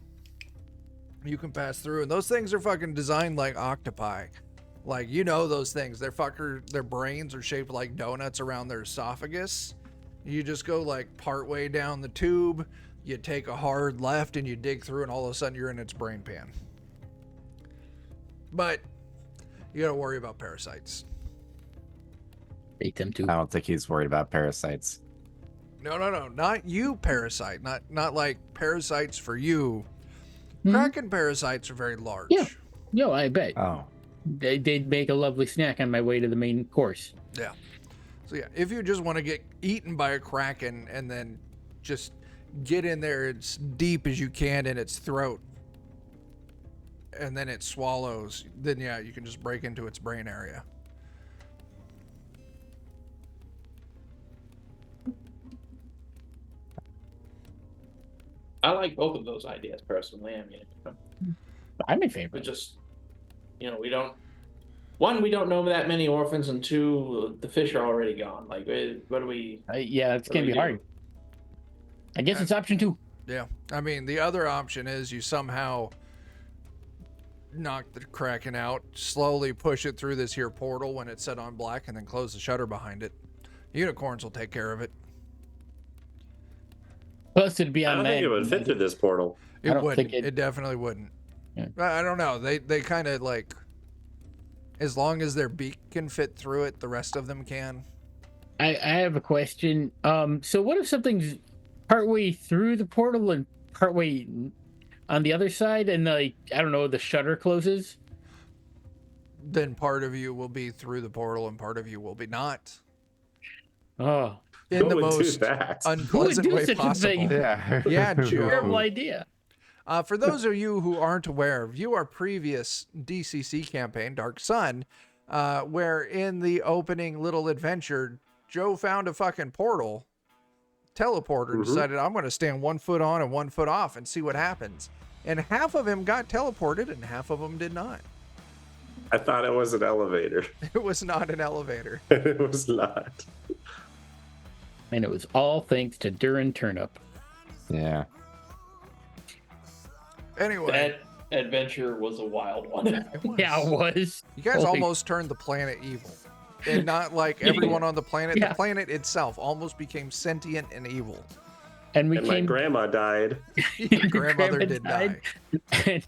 you can pass through, and those things are fucking designed like octopi. Like, those things. Their brains are shaped like donuts around their esophagus. You just go like part way down the tube, you take a hard left, and you dig through, and all of a sudden you're in its brain pan. But you gotta worry about parasites. Ate them too. I don't think he's worried about parasites. No, not you, parasite. Not like parasites for you. Kraken parasites are very large. Yeah. Yo, I bet. Oh. They'd make a lovely snack on my way to the main course. Yeah. So yeah, if you just want to get eaten by a kraken and then just get in there as deep as you can in its throat, and then it swallows, then yeah, you can just break into its brain area. I like both of those ideas personally. I mean, I'm in but favor. just we don't. One, we don't know that many orphans, and two, the fish are already gone. Like, what do we? Yeah, it's gonna What do be we hard. I guess it's option 2. Yeah. I mean, the other option is you somehow knock the Kraken out, slowly push it through this here portal when it's set on black, and then close the shutter behind it. Unicorns will take care of it. Plus, it'd be I on don't land. think it would fit through this portal. It wouldn't. It definitely wouldn't. Yeah. I don't know. They kind of like, as long as their beak can fit through it, the rest of them can. I have a question. So what if something's partway through the portal and partway on the other side, and like, I don't know, the shutter closes? Then part of you will be through the portal and part of you will be not. Oh, In the Who would do most that? unpleasant Who would way do such a possible. thing? Yeah. Yeah, terrible Joe. idea. For those of you who aren't aware, view our previous DCC campaign, Dark Sun, where in the opening little adventure, Joe found a fucking portal, teleporter, and decided, I'm going to stand 1 foot on and 1 foot off and see what happens. And half of him got teleported and half of them did not. I thought it was an elevator. It was not an elevator. It was not. And it was all thanks to Durin Turnip. Yeah. Anyway, That adventure was a wild one. it was. Yeah, it was. You guys Holy- almost turned the planet evil. And not like everyone on the planet. Yeah. The planet itself almost became sentient and evil. And we And my came. grandma died. Your grandmother Grandma did died. die.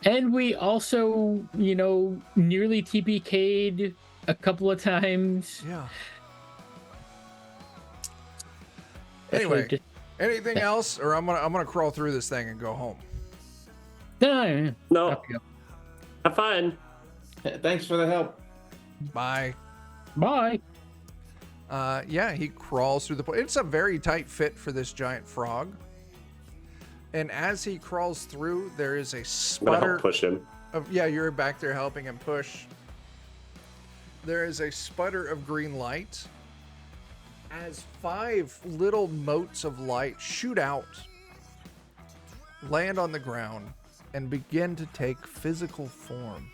And we also, nearly TPK'd a couple of times. Yeah. Especially Anyway, anything else, or I'm gonna crawl through this thing and go home. No, No, up you go. I'm fine. Thanks for the help. Bye. Bye. Yeah, he crawls through the. It's a very tight fit for this giant frog. And as he crawls through, there is a I'm gonna sputter. help push him. Yeah, you're back there helping him push. There is a sputter of green light as 5 little motes of light shoot out, land on the ground, and begin to take physical form.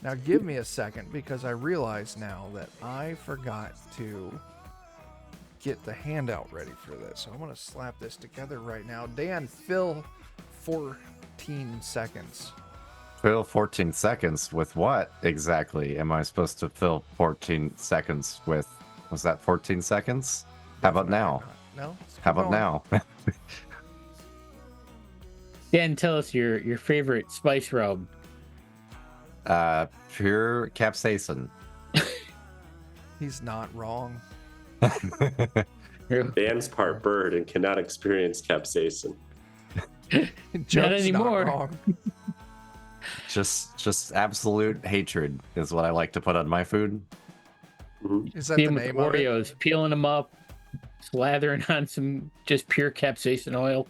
Now give me a second, because I realize now that I forgot to get the handout ready for this. So I'm going to slap this together right now. Dan, fill 14 seconds. Fill 14 seconds with what exactly am I supposed to fill 14 seconds with? Was that 14 seconds? How about now? No? How about now? Dan, tell us your favorite spice rub. Pure capsaicin. He's not wrong. Dan's part bird and cannot experience capsaicin. Joe's anymore. Not wrong. Just absolute hatred is what I like to put on my food. Is that See the him with name of it? Oreos, peeling them up, slathering on some just pure capsaicin oil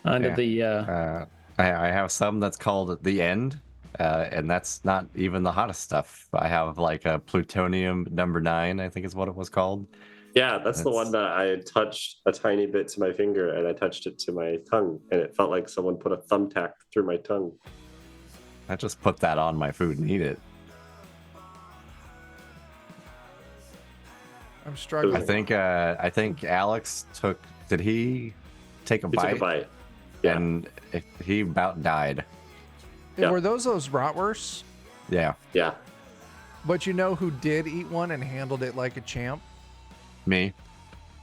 onto Yeah. the. I have some that's called the end, and that's not even the hottest stuff. I have like a plutonium number 9, I think is what it was called. Yeah, that's the one that I touched a tiny bit to my finger and I touched it to my tongue and it felt like someone put a thumbtack through my tongue. I just put that on my food and eat it. I'm struggling. I think Alex took. Did he take a He bite? took a bite. Yeah. And he about died. Yeah. Were those bratwursts? Yeah, Yeah. But you know who did eat one and handled it like a champ? me.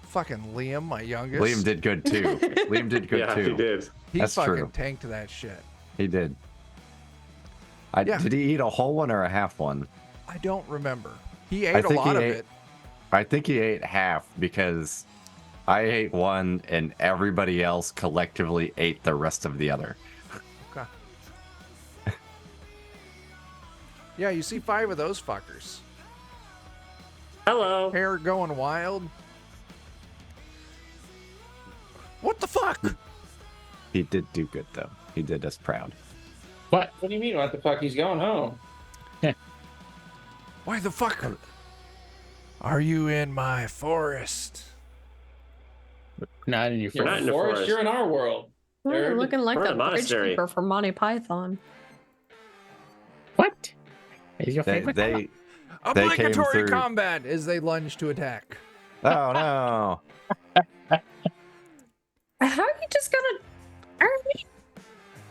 Fucking Liam, my youngest. Liam did good too. Liam did good Yeah, too. he did. He That's fucking true. tanked that shit. He did. Yeah. Did he eat a whole one or a half one? I don't remember. He ate a think lot he of ate- it. I think he ate half because I ate one and everybody else collectively ate the rest of the other. Okay. Yeah, you see 5 of those fuckers. Hello. Hair going wild. What the fuck? He did do good though. He did us proud. What? What do you mean? What the fuck? He's going home. Why the fuck are you in my forest? Not in your You're not phone. in the forest. forest. You're in our world. Well, you're Nerd. looking like We're in the a bridge monastery. keeper from Monty Python. What? Is your They, favorite? they They came Obligatory through- combat as they lunge to attack. oh no. How are you just gonna?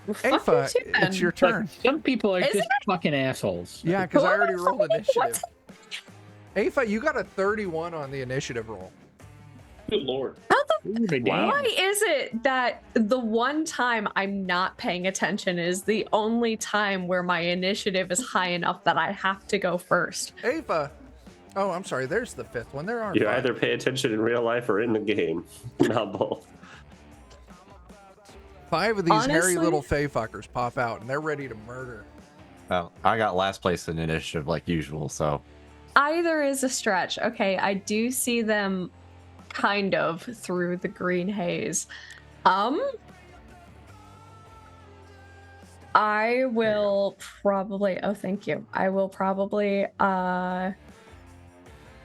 Fuck Aoife, you too, it's then. your turn. Some people are Isn't just fucking assholes. Yeah, because I What? already rolled What? initiative. Aoife, you got a 31 on the initiative roll. Good lord. Ooh, they Wow. Why is it that the one time I'm not paying attention is the only time where my initiative is high enough that I have to go first? Aoife. Oh, I'm sorry. There's the 5th one. There are You 5. either pay attention in real life or in the game, not both. 5 of these hairy Honestly? little fey fuckers pop out, and they're ready to murder. Well, I got last place in initiative like usual, so Either is a stretch. Okay, I do see them kind of through the green haze. I will probably, oh, thank you. I will probably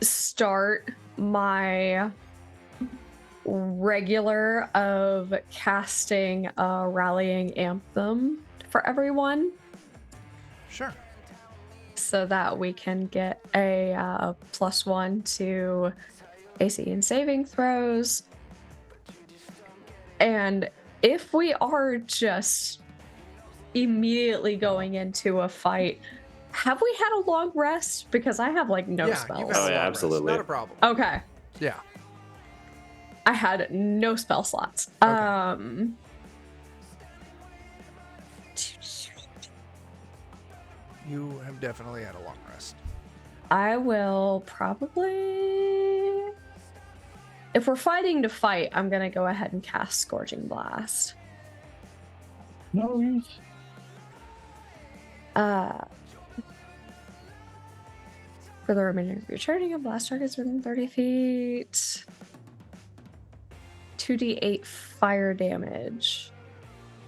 start my regular of casting a rallying anthem for everyone Sure. so that we can get a +1 to AC and saving throws. And if we are just immediately going into a fight, have we had a long rest? Because I have like no yeah, spells. you've had a Oh, yeah, long rest. absolutely. Not a problem. Okay. Yeah. I had no spell slots. Okay. You have definitely had a long rest. I will probably, if we're fighting to fight, I'm gonna go ahead and cast Scorching Blast. No worries. For the remainder of your turn, you blast targets within 30 feet. 2d8 fire damage.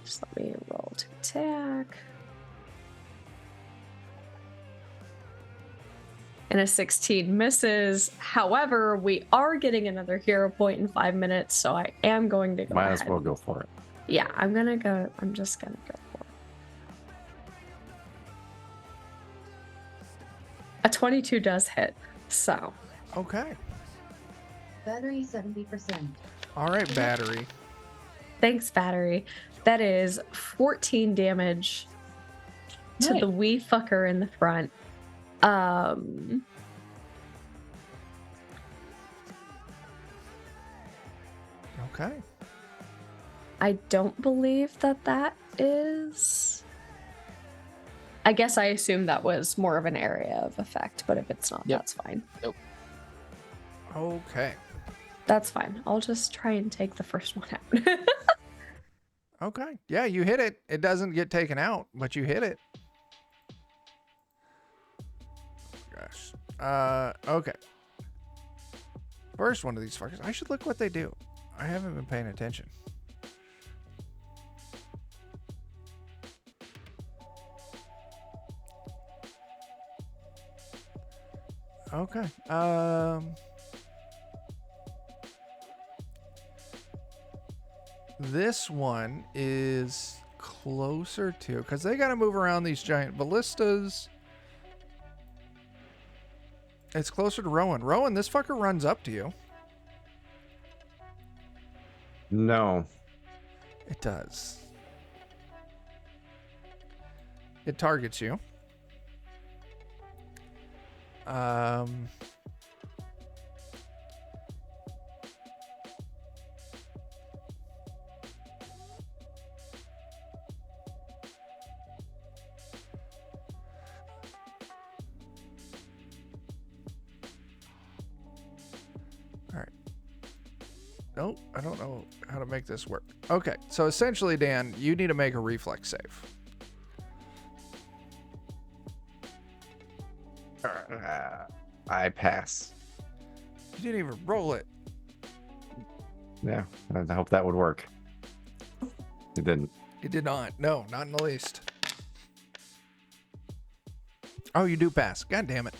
Just let me roll to attack. And a 16 misses. However, we are getting another hero point in 5 minutes, so I am going to go might ahead. as well go for it. Yeah, I'm just gonna go for it. A 22 does hit, so. Okay. Battery 70%. All right, battery. Thanks, battery. That is 14 damage to Nice. the wee fucker in the front. Okay. I don't believe that is. I guess I assume that was more of an area of effect, but if it's not, Yep. that's fine. Okay. That's fine. I'll just try and take the first one out. Okay. Yeah, you hit it. It doesn't get taken out, but you hit it. Gosh. Okay. First one of these fuckers. I should look what they do. I haven't been paying attention. Okay. This one is closer to, because they got to move around these giant ballistas. It's closer to Rowan. Rowan, this fucker runs up to you. No. It does. It targets you. Nope, I don't know how to make this work. Okay, so essentially, Dan, you need to make a reflex save. I pass. You didn't even roll it. Yeah, I hope that would work. It didn't. It did not. No, not in the least. Oh, you do pass. God damn it.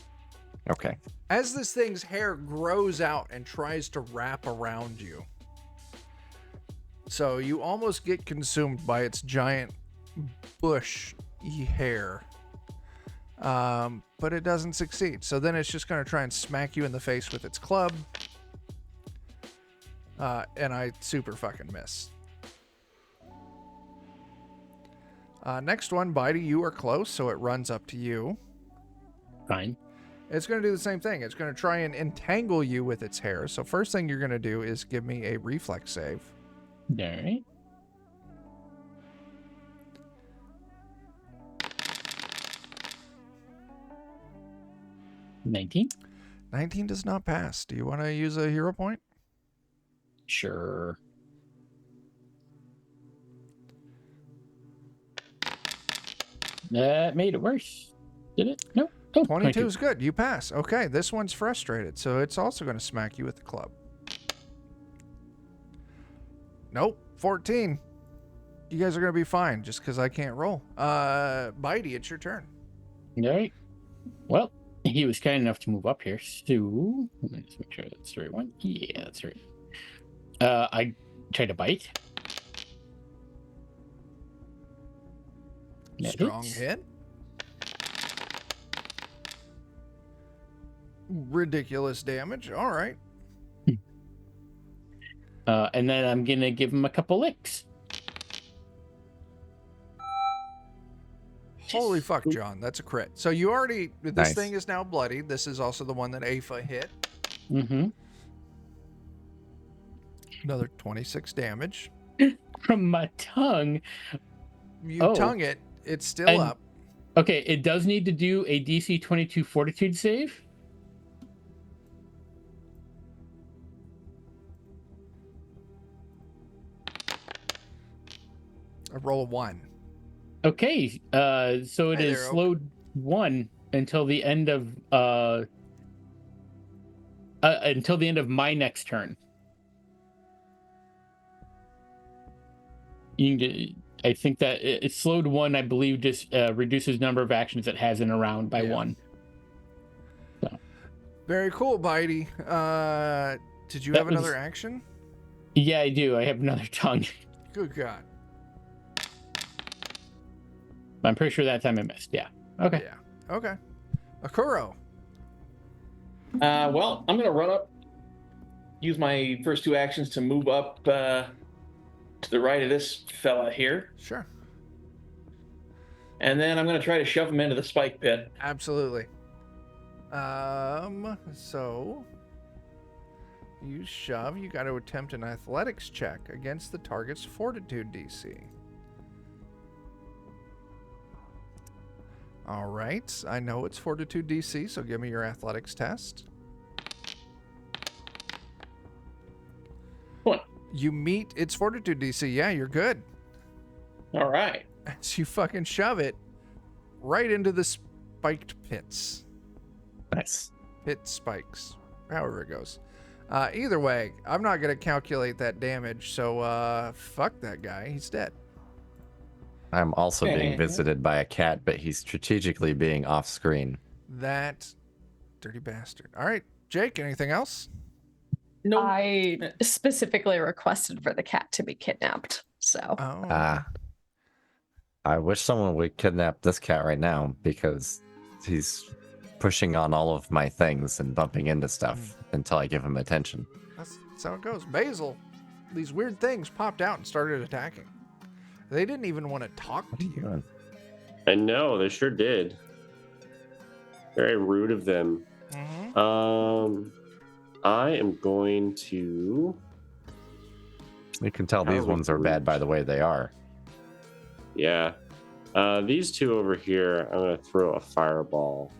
Okay. As this thing's hair grows out and tries to wrap around you, so you almost get consumed by its giant bushy hair, but it doesn't succeed. So then it's just going to try and smack you in the face with its club, and I super fucking miss. Next one, Bitey, you are close, so it runs up to you. Fine. It's going to do the same thing. It's going to try and entangle you with its hair. So first thing you're going to do is give me a reflex save. All right. $19. 19 does not pass. Do you want to use a hero point? Sure. That made it worse. Did it? Nope. Oh, 22 is good. You pass. Okay, this one's frustrated, so it's also going to smack you with the club. Nope. 14. You guys are going to be fine just because I can't roll. Bitey, it's your turn. All right. Well, he was kind enough to move up here, so let me just make sure that's the right one. Yeah, that's right. I try to bite. That Strong hits. hit. Ridiculous damage. All right. And then I'm gonna give him a couple licks. Holy fuck, John. That's a crit. So you already... This Nice. thing is now bloody. This is also the one that Afa hit. Mm-hmm. Another 26 damage. From my tongue. You tongue it. It's still And- up. Okay, it does need to do a DC 22 Fortitude save. I roll a 1. Okay, so it Hey is there, Oak. slowed 1 until the end of my next turn. You can get, I think that it's slowed 1. I believe just reduces number of actions it has in a round by 1. Very cool, Bitey. Did you That have another was- action? Yeah, I do. I have another tongue. Good God. I'm pretty sure that time I missed. Yeah. Okay. Yeah. Okay. Akuro. Well, I'm gonna run up, use my first 2 actions to move up to the right of this fella here, Sure. and then I'm gonna try to shove him into the spike pit. Absolutely. So you shove. You got to attempt an athletics check against the target's fortitude DC. All right. I know it's fortitude DC, so give me your athletics test. What? You meet its fortitude DC. Yeah, you're good. All right. As you fucking shove it right into the spiked pits. Nice. Pit spikes. However it goes. Either way, I'm not going to calculate that damage, so fuck that guy. He's dead. I'm also being visited by a cat, but he's strategically being off screen. That dirty bastard. All right, Jake, anything else? No. I specifically requested for the cat to be kidnapped. So Oh. I wish someone would kidnap this cat right now because he's pushing on all of my things and bumping into stuff until I give him attention. That's how it goes. Basil, these weird things popped out and started attacking. They didn't even want to talk to you. I know, they sure did. Very rude of them. Mm-hmm. I am going to... You can tell these ones are bad by the way they are. Yeah. These 2 over here, I'm going to throw a fireball.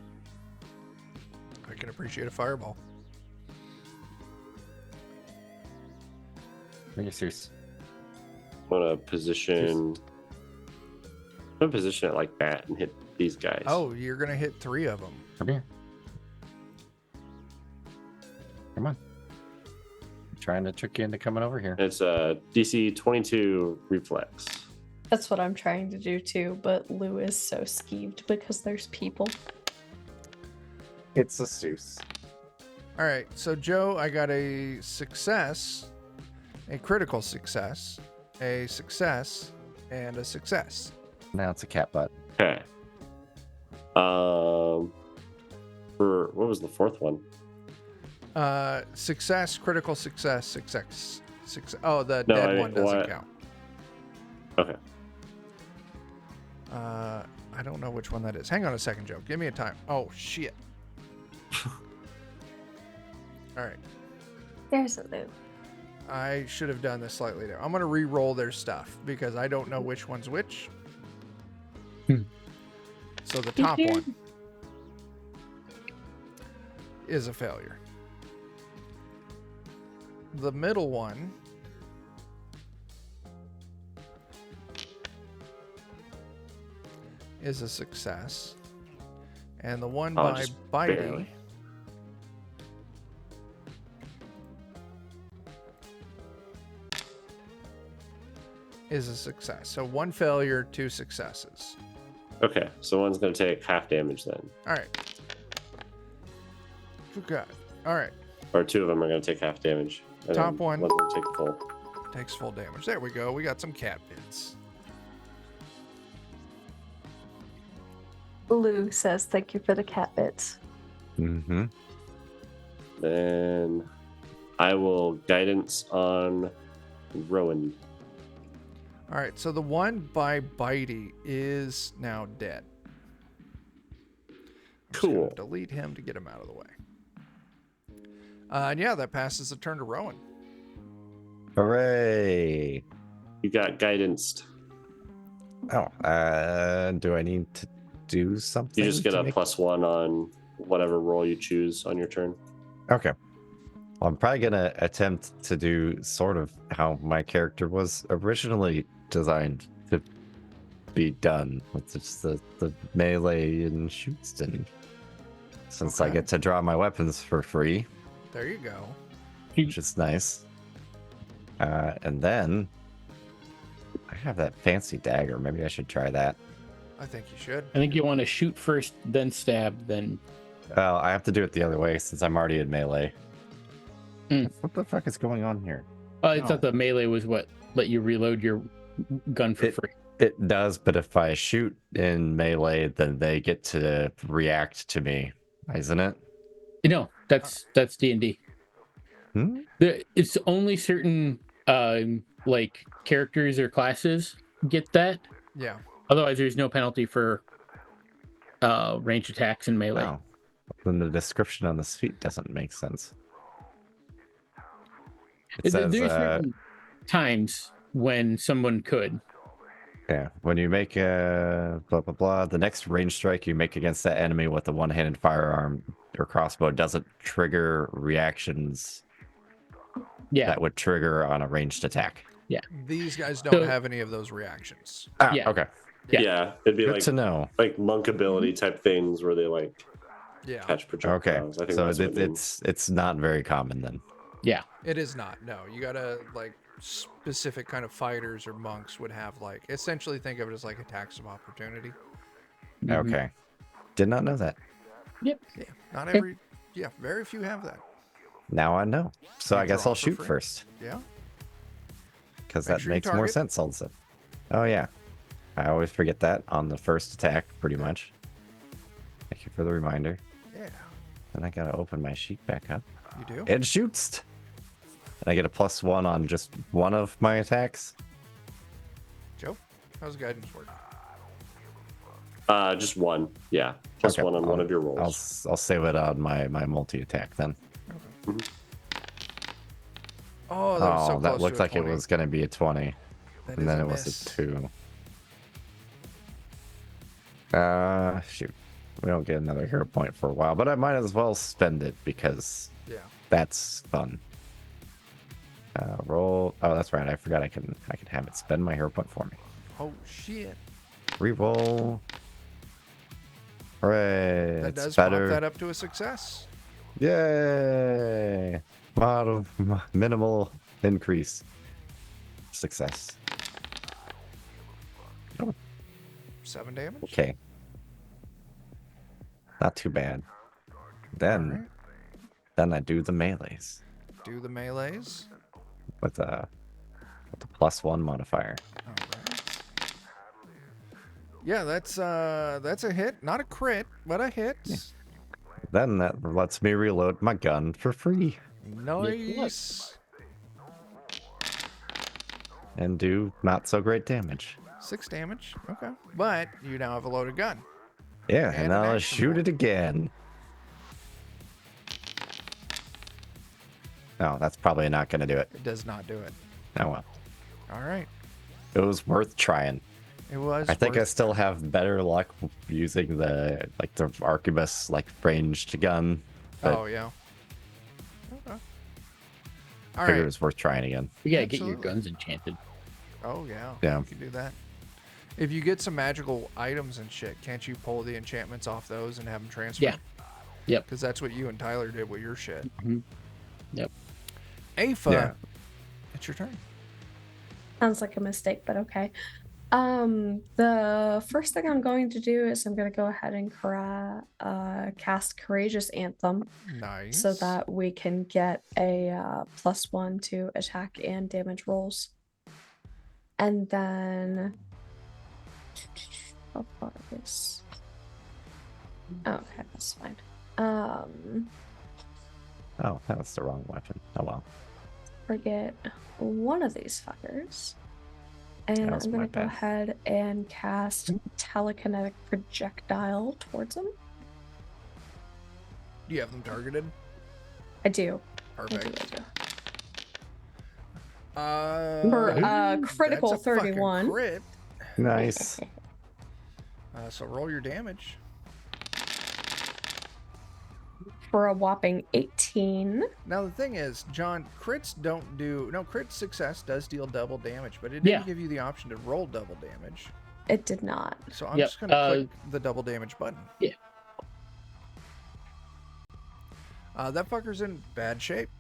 I can appreciate a fireball. Are you serious? I'm going to position... I'm going to position it like that and hit these guys. Oh, you're going to hit 3 of them. Come here. Come on. I'm trying to trick you into coming over here. It's a DC 22 reflex. that's what I'm trying to do too. But Lou is so skeeved because there's people. It's a Seuss. All right, so Joe, I got a success, a critical success, a success, and a success. Now it's a cat butt. Okay. For what was the 4th one? Success, critical success, success. Oh, the No, dead I- one doesn't what? count. Okay. I don't know which one that is. Hang on a second, Joe. Give me a time. Oh, shit. All right. There's a loop. I should have done this slightly there. I'm going to re-roll their stuff because I don't know which one's which. So the top one is a failure. The middle one is a success. And the one by just Bitey barely. is a success. So 1 failure, 2 successes. Okay, so one's going to take half damage then. All right. Forgot. All right. Or 2 of them are going to take half damage. And Top then one. one's going to take full. Takes full damage. There we go. We got some cat bits. Lou says, thank you for the cat bits. Mm-hmm. Then I will guidance on Rowan. All right. So the one by Bitey is now dead. I'm just gonna Cool. delete him to get him out of the way. And yeah, that passes the turn to Rowan. Hooray! You got guidanced. Oh, do I need to do something? You just get to a make- +1 on whatever roll you choose on your turn. Okay. Well, I'm probably gonna attempt to do sort of how my character was originally designed to be done, with just the melee and shoots, and since I Okay. get to draw my weapons for free, There you go. which is nice. And then I have that fancy dagger. Maybe I should try that. I think you should. I think you want to shoot first, then stab, then. Well, I have to do it the other way since I'm already in melee. Hmm. What the fuck is going on here? I Oh. thought the melee was what let you reload your gun for free. It does, but if I shoot in melee, then they get to react to me, isn't it? No, that's D&D. Hmm? It's only certain like characters or classes get that. Yeah. Otherwise, there's no penalty for range attacks and melee. Oh. Then the description on the sheet doesn't make sense. It says, There's certain times when someone could. yeah, when you make a blah blah blah, the next range strike you make against that enemy with a one-handed firearm or crossbow doesn't trigger reactions Yeah, that would trigger on a ranged attack. These guys don't So- have any of those reactions. Ah, Yeah. okay. Yeah. Yeah, it'd be Good like to know. monk ability type things where they like Yeah. catch Okay, projectiles. I think so that's what it means. it's not very common then. yeah. It is not. No, you gotta like specific kind of fighters or monks would have like essentially think of it as like attacks of opportunity. Mhm. Okay, did not know that. Yeah. Not every. Yeah. Very few have that. Now I know. So You I guess draw I'll for shoot free. first Yeah. because Make that sure you makes more target. sense. Also, oh yeah, I always forget that on the first attack, pretty much. Thank you for the reminder. Yeah. And I gotta open my sheet back up. You do. It shoots. And I get a +1 on just one of my attacks. Joe, how's guidance work? Just one. Yeah. Plus Okay, one on one I'll- of your rolls. I'll save it on my multi attack then. Oh, that was so Oh, that close looked to a like it 20. was gonna be a 20, That and is then a it was miss. a 2. Shoot. We don't get another hero point for a while, but I might as well spend it because Yeah. that's fun. Roll. Oh, that's right. I forgot I can have it spend my hero point for me. Oh shit. Reroll. Hooray! That It's does better. pop that up to a success. Yay! Minimal increase. Success. 7 damage. Okay. Not too bad. Then, Alright. then I do the melees Do the melees. with a +1 modifier. Alright. Yeah, that's a hit. Not a crit, but a hit. Then that lets me reload my gun for free Nice. and do not so great damage. 6 damage. Okay. But you now have a loaded gun. Yeah, And and an now let's action shoot roll. it again. No, that's probably not going to do it. It does not do it. Oh well. All right. It was worth trying. It was. I think I worth- still have better luck using the arquebus ranged gun. But Oh yeah. Okay. I All figured right. it was worth trying again. You gotta get your Absolutely. guns enchanted. Oh yeah. Yeah. You can do that. If you get some magical items and shit, can't you pull the enchantments off those and have them transfer? Yeah. Yep. Because that's what you and Tyler did with your shit. Mhm. Yep. Aoife, Yeah. it's your turn. Sounds like a mistake, but okay. The first thing I'm going to do is I'm going to go ahead and cast Courageous Anthem Nice. so that we can get a +1 to attack and damage rolls. And then how far is? Okay, that's fine. Oh, that was the wrong weapon. Oh well. Forget one of these fuckers. And That was I'm going my to go bad. ahead and cast Telekinetic Projectile towards him. Do you have them targeted? I do. Perfect. For critical that's a fucking 31. Crit. Nice. So roll your damage. For a whopping 18. Now the thing is, John, crits don't do. No, crit success does deal double damage, but it didn't Yeah. give you the option to roll double damage. It did not. So I'm Yep, just gonna click the double damage button. Yeah. That fucker's in bad shape.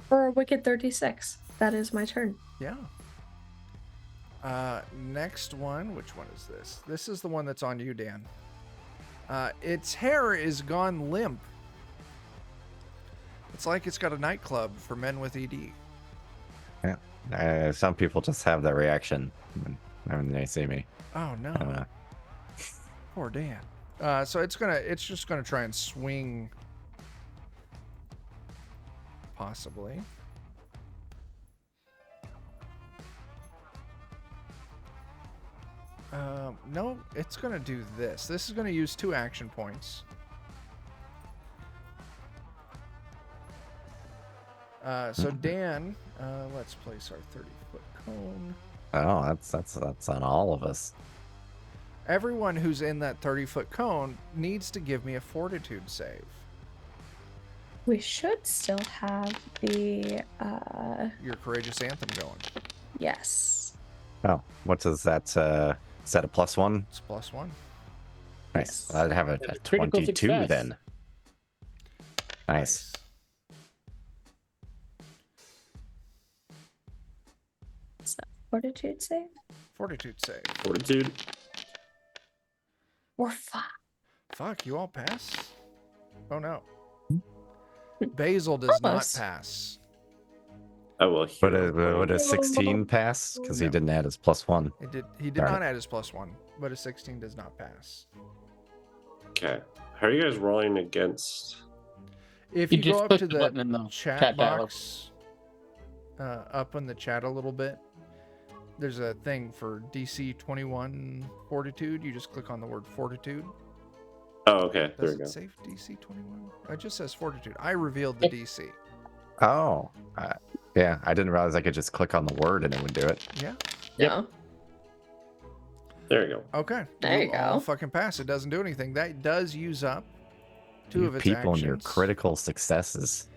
For a wicked 36. That is my turn. Yeah. Next one. Which one is this? This is the one that's on you, Dan. Its hair is gone limp. It's like it's got a nightclub for men with ED. Some people just have that reaction when they see me. Oh no. I don't know. Poor Dan. So it's just gonna try and swing. Possibly. No, it's gonna do this. This is gonna use 2 action points. So Dan, let's place our 30-foot cone. Oh, that's on all of us. Everyone who's in that 30-foot cone needs to give me a fortitude save. We should still have the Your courageous anthem going. yes. Oh, what does that? Is that a +1? It's +1. Nice. Yes. I'd have a That's a critical 22 success. then. Nice. Is that fortitude save? Fortitude save. Fortitude. Or 5. Fuck, you all pass? Oh no. Basil does Almost. not pass. Oh well. Would a 16 pass? Because he No. didn't add his +1. He did Darn not it. add his +1, but a 16 does not pass. Okay. How are you guys rolling against? If You you, just go up click to the button in the the chat chat dialog. box, up in the chat a little bit, there's a thing for DC 21 Fortitude. You just click on the word Fortitude. Oh, okay. There Does we it go. say DC 21? It just says Fortitude. I revealed the DC. Oh, yeah. I didn't realize I could just click on the word and it would do it. Yeah. Yep. No. There you go. Okay. There you all go. fucking pass. It doesn't do anything. That does use up 2 You of its people and your actions. critical successes.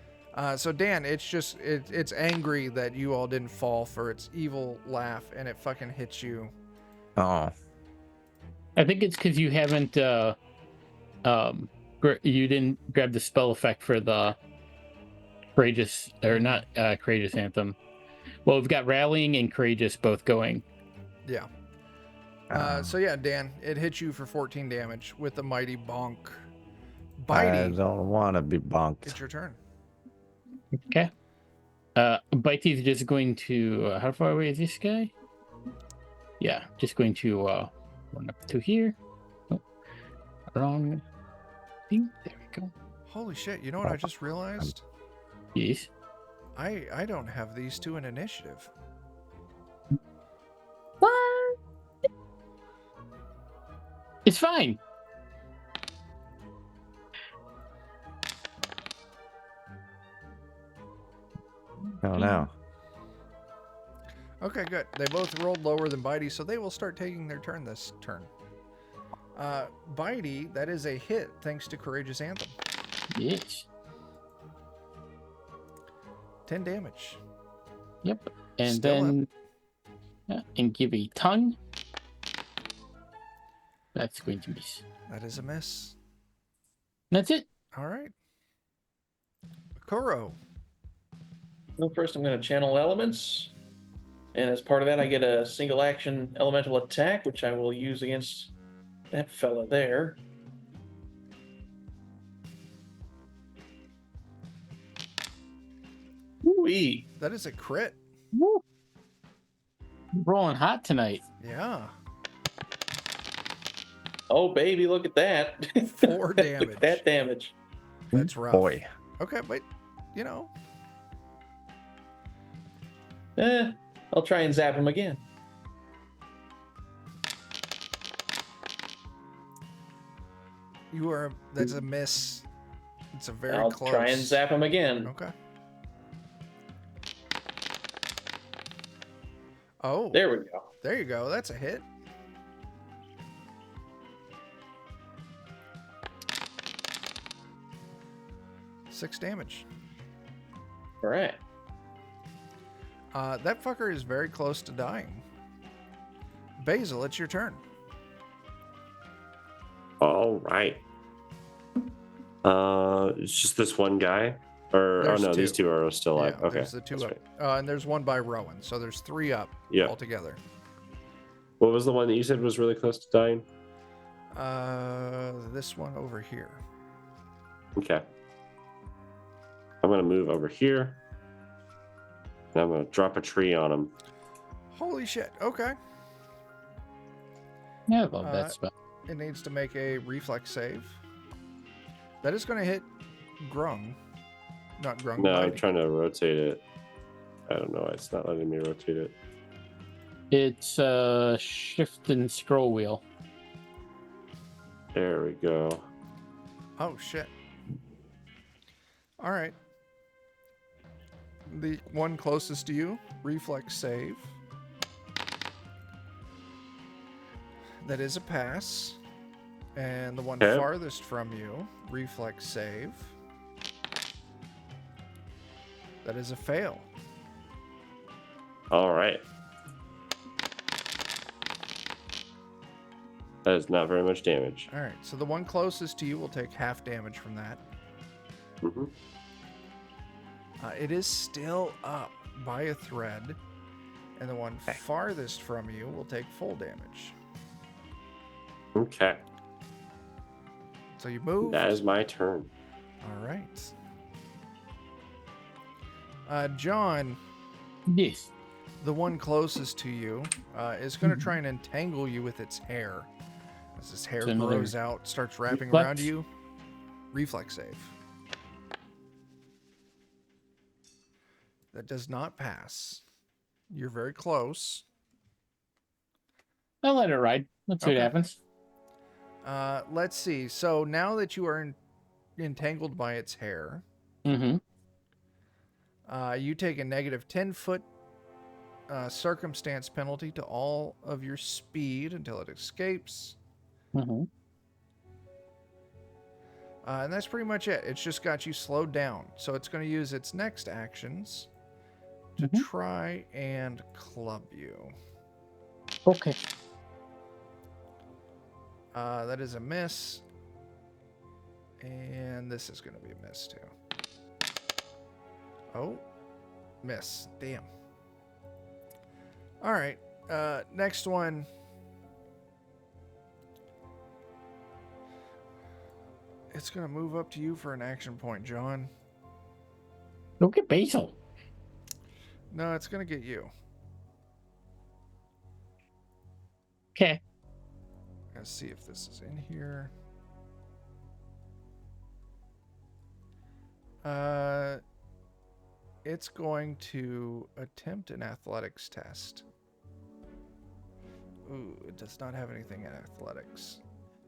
So Dan, it's angry that you all didn't fall for its evil laugh, and it fucking hits you. Oh, I think it's because you haven't you didn't grab the spell effect for the courageous or not courageous anthem. Well, we've got rallying and courageous both going. Yeah. So yeah, Dan, it hits you for 14 damage with the mighty bonk. I Bitey, don't want to be bonked. it's your turn. Okay. Bitey is just going to how far away is this guy? Yeah, just going to run up to here. Oh, wrong thing. There we go. Holy shit! You know what I just realized? Yes. I don't have these 2 in initiative. What? It's fine. Oh no. Okay, good. They both rolled lower than Bitey, so they will start taking their turn this turn. Bitey, that is a hit thanks to Courageous Anthem. Yes. 10 damage. Yep. And Still then and give a tongue. That's going to miss. That is a miss. That's it. All right. Kuro. Well, first I'm going to channel elements. And as part of that, I get a single action elemental attack, which I will use against that fella there. Woo-wee. That is a crit. Woo. Rolling hot tonight. Yeah. Oh, baby, look at that. 4 damage. Look at that damage. That's rough. Boy. Okay, but, you know. I'll try and zap him again. That's a miss. It's a very I'll close. try and zap him again. Okay. Oh. There we go. There you go. That's a hit. Six damage. All right. That fucker is very close to dying. Basil, it's your turn. All right. It's just this one guy, or There's oh no, two. these two are still alive. Yeah, Okay, there's the two that's up. right. And there's one by Rowan, so there's 3 up Yeah. altogether. What was the one that you said was really close to dying? This one over here. Okay. I'm gonna move over here, and I'm gonna drop a tree on him. Holy shit. Okay. Yeah, I love that spell. It needs to make a reflex save. That is going to hit Grung. Not Grung. No, I'm Bitey. trying to rotate it. I don't know. It's not letting me rotate it. It's shift and scroll wheel. There we go. Oh, shit. All right. The one closest to you, reflex save. That is a pass. And the one Okay. farthest from you, reflex save. That is a fail. All right. That is not very much damage. All right, so the one closest to you will take half damage from that. Hmm. It is still up by a thread, and the one farthest from you will take full damage. Okay. So you move. That is my turn. All right. John, Yes. the one closest to you, is going to try and entangle you with its hair. As this hair It's another grows out, starts wrapping reflex? around you. Reflex save. That does not pass. You're very close. I'll let it ride. Let's see Okay. what happens. Let's see. So now that you are entangled by its hair, Mm-hmm. you take a negative 10-foot circumstance penalty to all of your speed until it escapes. Mm-hmm. And that's pretty much it. It's just got you slowed down. So it's going to use its next actions to try and club you. Okay. That is a miss. And this is going to be a miss too. Oh, miss. Damn. All right. Next one. It's going to move up to you for an action point, John. Look at Basil. No, it's going to get you. Okay. Let's see if this is in here. It's going to attempt an athletics test. Ooh, it does not have anything in athletics.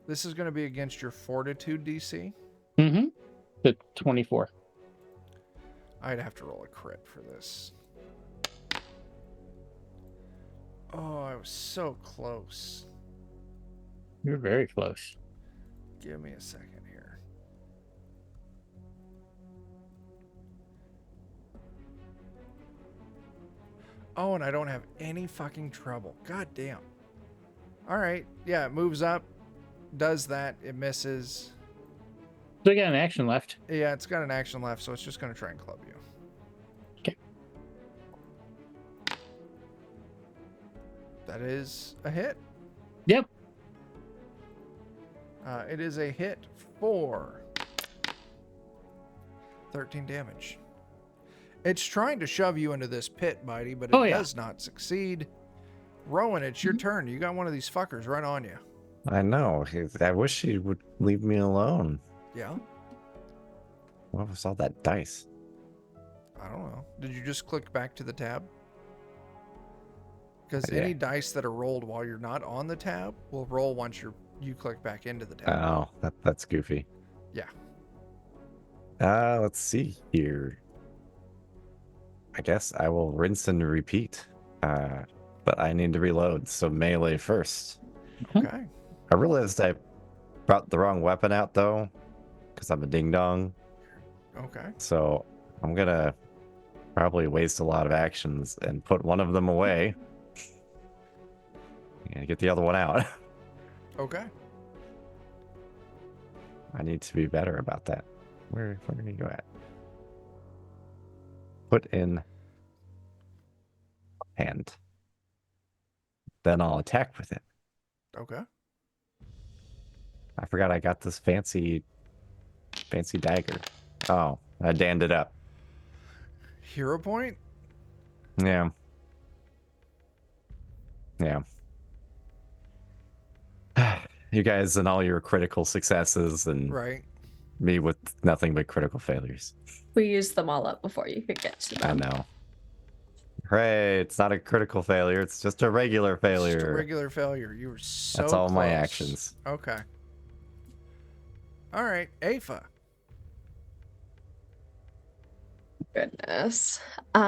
This is going to be against your fortitude DC. Mm-hmm. The 24. I'd have to roll a crit for this. Oh, I was so close. You're very close. Give me a second here. Oh, and I don't have any fucking trouble. God damn. All right. Yeah, it moves up. Does that. It misses. So I got an action left. Yeah, it's got an action left, so it's just going to try and club you. Okay. That is a hit. Yep. It is a hit for 13 damage. It's trying to shove you into this pit, Mighty, but it does not succeed. Rowan, it's your turn. You got one of these fuckers right on you. I know. I wish he would leave me alone. Yeah? What was all that dice? I don't know. Did you just click back to the tab? Because any dice that are rolled while you're not on the tab will roll once you click back into the tab. Oh, that's goofy. Yeah. Let's see here. I guess I will rinse and repeat. But I need to reload, so melee first. Okay. I realized I brought the wrong weapon out, though, because I'm a ding-dong. Okay. So I'm going to probably waste a lot of actions and put one of them away. And get the other one out. Okay. I need to be better about that. Where are you at? Put in hand. Then I'll attack with it. Okay. I forgot I got this fancy dagger. Oh, I danned it up. Hero point? Yeah. Yeah. You guys and all your critical successes and Right. me with nothing but critical failures. We used them all up before you could get to them. I know. Hooray, it's not a critical failure, it's just a regular failure. Just a regular failure. You were so That's all close. my actions. Okay. All right, Aoife. Goodness. Two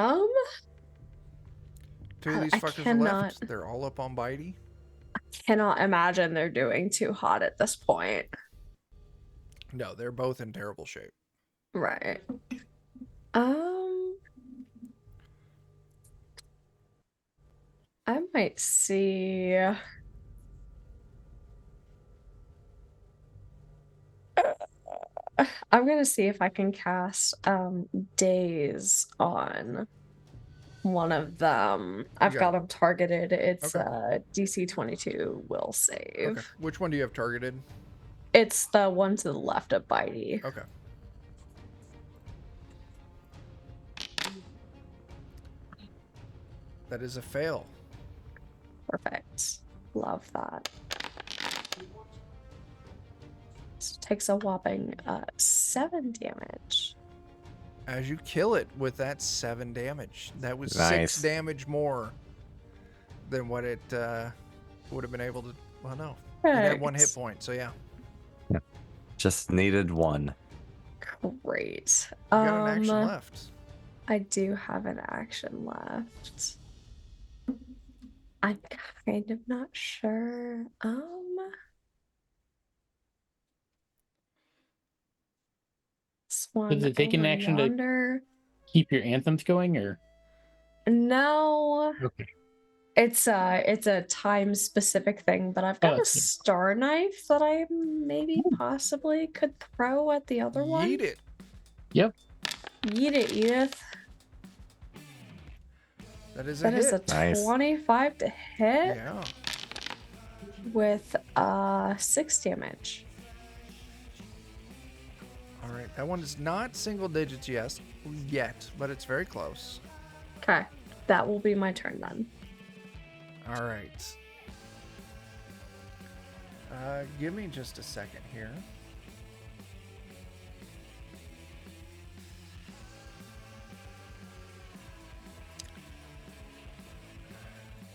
of these fuckers are left. They're all up on Bitey. I cannot imagine they're doing too hot at this point. No, they're both in terrible shape. Right. I might see. I'm gonna see if I can cast Daze on one of them. I've got them targeted. It's DC 22 will save. Okay. Which one do you have targeted? It's the one to the left of Bitey. Okay. That is a fail. Perfect. Love that. So it takes a whopping 7 damage. As you kill it with that 7 damage. That was Nice. 6 damage more than what it would have been able to. Well, no. It had 1 hit point, so yeah. Just needed one. Great. You got an action left. I do have an action left. I'm kind of not sure. This one Does it take an over action yonder. to keep your anthems going, or? No. Okay. It's a time specific thing, but I've got a star knife that I maybe possibly could throw at the other one. Yeet it. Yep. Yeet it, Edith. That is a That hit. is a Nice. 25 to hit Yeah. with 6 damage. All right. That one is not single digits yet, but it's very close. Okay, that will be my turn then. All right. Give me just a second here.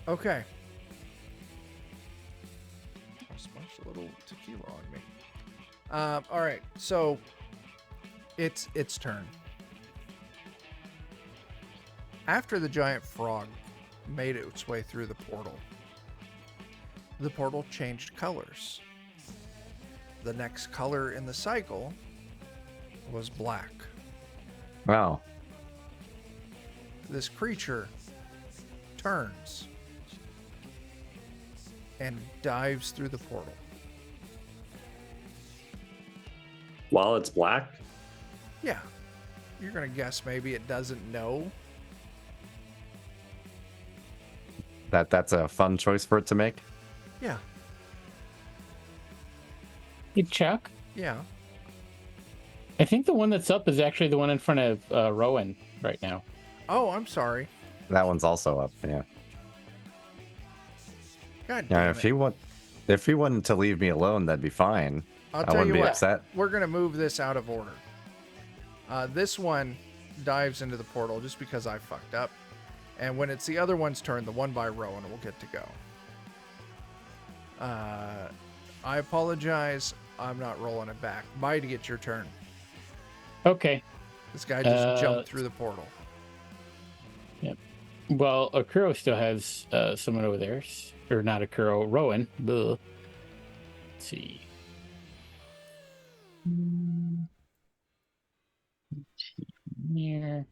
Okay. Special little tequila on me. All right, so it's turn. After the giant frog made its way through the portal changed colors. The next color in the cycle was black. Wow. This creature turns and dives through the portal. While it's black? Yeah. You're going to guess maybe it doesn't know. That's a fun choice for it to make. Yeah. Hey, Chuck. Yeah. I think the one that's up is actually the one in front of Rowan right now. Oh, I'm sorry. That one's also up. Yeah. God Yeah. damn it. If he wanted to leave me alone, that'd be fine. I'll I tell wouldn't you be what. upset. We're going to move this out of order. This one dives into the portal just because I fucked up. And when it's the other one's turn, the one by Rowan will get to go. I apologize. I'm not rolling it back. Mighty, it's your turn. Okay. This guy just jumped through the portal. Yep. Well, Akuro still has someone over there. Or not Akuro, Rowan. Let's see. Yeah.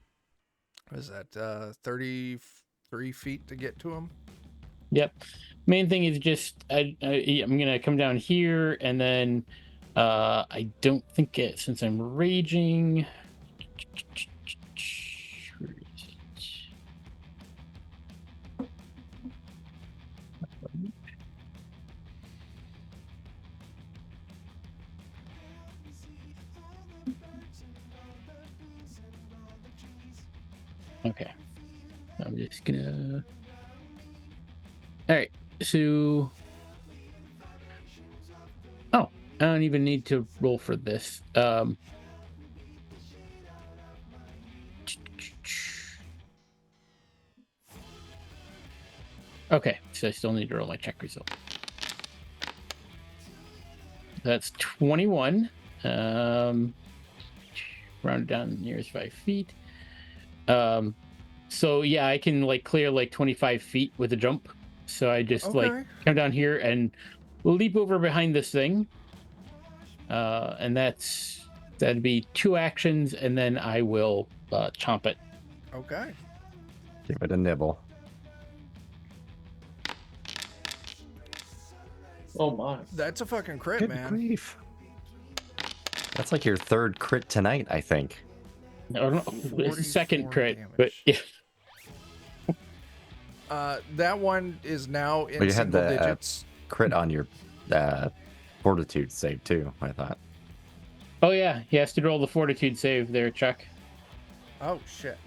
Is that 33 feet to get to him? Yep. Main thing is just I'm gonna come down here, and then I don't think it, since I'm raging. Where is it? Okay. I'm just gonna. All right. So. Oh, I don't even need to roll for this. Okay, so I still need to roll my check result. That's 21. Round down nearest 5 feet. So yeah, I can like clear like 25 feet with a jump. So I just like come down here and leap over behind this thing. And that'd be 2 actions, and then I will chomp it. Okay. Give it a nibble. Oh my. That's a fucking crit, Good man. grief. That's like your 3rd crit tonight, I think. I don't know. It's the 2nd crit, damage. but yeah. That one is now in But you had single the digits. crit on your fortitude save too, I thought. Oh yeah, he has to roll the fortitude save there, Chuck. Oh shit.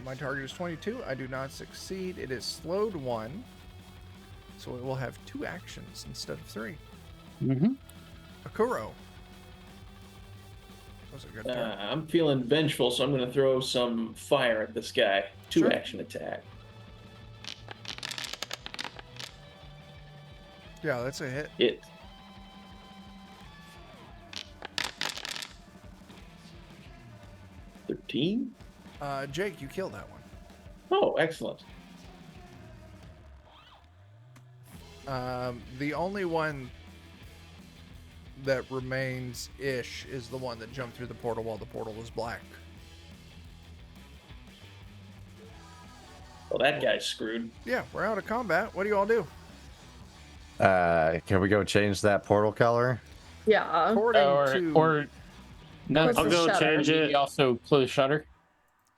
My target is 22. I do not succeed. It is slowed 1. So it will have 2 actions instead of 3. Mm-hmm. Akuro. That was a good turn. I'm feeling vengeful, so I'm going to throw some fire at this guy. 2 Sure. action attack. Yeah, that's a hit. It. $13? Jake, you killed that one. Oh, excellent. The only one that remains ish is the one that jumped through the portal while the portal was black. Well, that guy's screwed. Yeah, we're out of combat. What do you all do? Can we go change that portal color? Yeah. According to Or no, Close I'll the go shutter. change maybe it. also close shutter.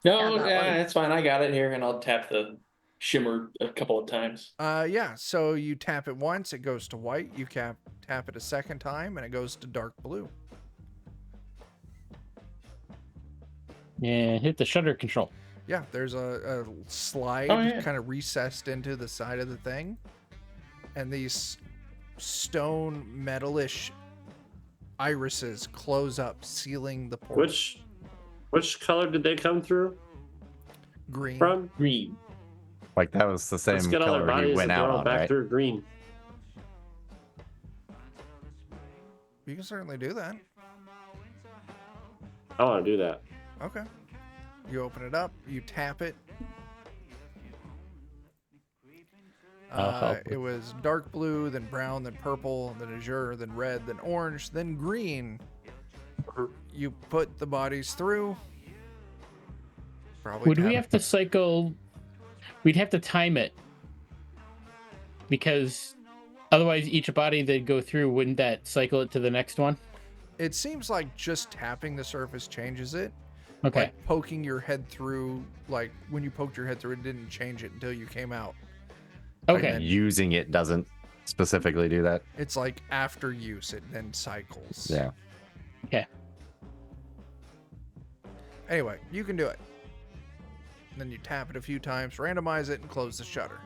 No, Yeah, that yeah, one. that's fine. I got it here, and I'll tap the shimmer a couple of times. yeah, so you tap it once, it goes to white. You tap it a second time, and it goes to dark blue. And hit the shutter control. Yeah, there's a slide kind of recessed into the side of the thing, and these stone metalish irises close up, sealing the portal. Which color did they come through? Green. From? Green. Like that was the same Let's get all our color he bodies went and out throw on, them back right? through green. You can certainly do that. I want to do that. Okay. You open it up, you tap it. I'll help It was dark blue, then brown, then purple, then azure, then red, then orange, then green. You put the bodies through. Probably Would we tap- have to cycle? We'd have to time it because otherwise, each body they'd go through, wouldn't that cycle it to the next one? It seems like just tapping the surface changes it. Okay. Like poking your head through, like when you poked your head through, it didn't change it until you came out. Okay. And using it doesn't specifically do that. It's like after use, it then cycles. Yeah. Okay. Anyway, you can do it. And then you tap it a few times, randomize it, and close the shutter.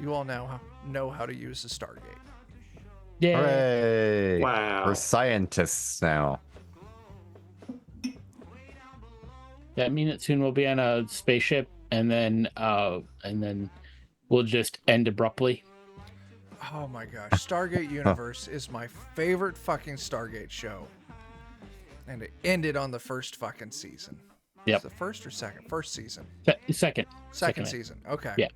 You all now know how to use the Stargate. Yeah. Hooray! Wow. We're scientists now. That means that soon we'll be on a spaceship, and then we'll just end abruptly. Oh my gosh, Stargate Universe is my favorite fucking Stargate show. And it ended on the first fucking season. Yep. Was it the first or second? First season. Second. Second season. Okay. Yeah.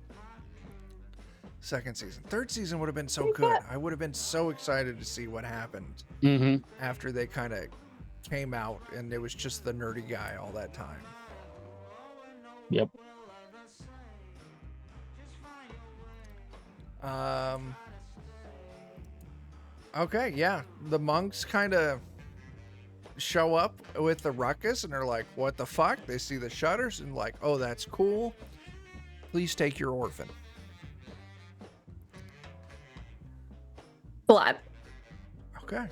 Second season. Third season would have been so good. I would have been so excited to see what happened Mm-hmm. after they kind of came out and it was just the nerdy guy all that time. Yep. Okay, yeah. The monks kind of show up with the ruckus and they're like, what the fuck? They see the shutters and like, oh, that's cool. Please take your orphan. Glad. Okay.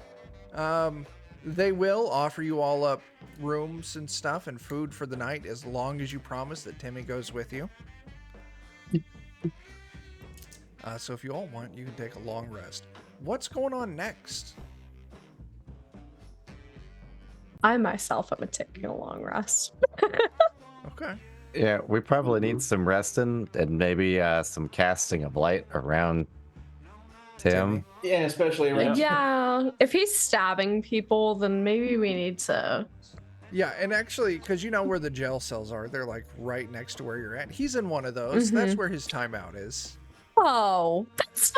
They will offer you all up rooms and stuff and food for the night as long as you promise that Timmy goes with you. So if you all want, you can take a long rest. What's going on next? I myself am taking a long rest. Okay. Yeah, we probably need some resting and maybe some casting of light around Tim. Yeah, especially around. Yeah, if he's stabbing people, then maybe we need to. Yeah, and actually, because you know where the jail cells are, they're like right next to where you're at. He's in one of those. That's where his timeout is. Oh, that's